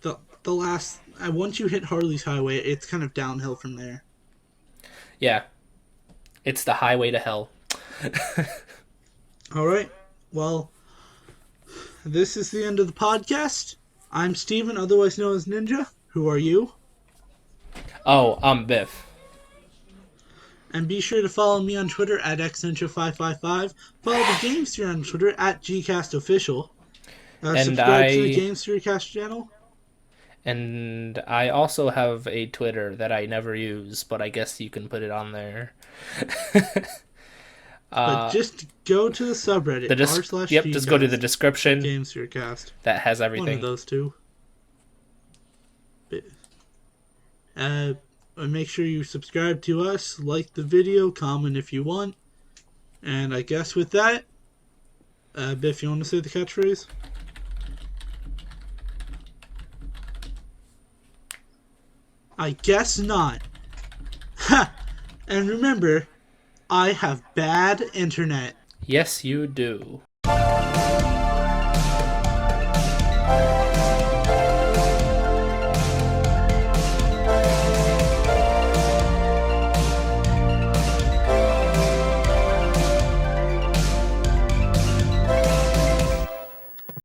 Speaker 1: the last. Once you hit Harley's Highway, it's kind of downhill from there.
Speaker 2: Yeah, it's the highway to hell.
Speaker 1: All right. Well, this is the end of the podcast. I'm Steven, otherwise known as Ninja. Who are you?
Speaker 2: Oh, I'm Biff.
Speaker 1: And be sure to follow me on Twitter at xninja555. Follow the Gamesphere on Twitter at gcastofficial. Subscribe to the Gamespherecast channel.
Speaker 2: And I also have a Twitter that I never use, but I guess you can put it on there.
Speaker 1: But just go to the subreddit.
Speaker 2: Yep, just go to the description.
Speaker 1: Gamespherecast.
Speaker 2: That has everything.
Speaker 1: One of those two. Make sure you subscribe to us, like the video, comment if you want. And I guess with that, Biff, you want to say the catchphrase? I guess not. Ha! And remember, I have bad internet.
Speaker 2: Yes, you do.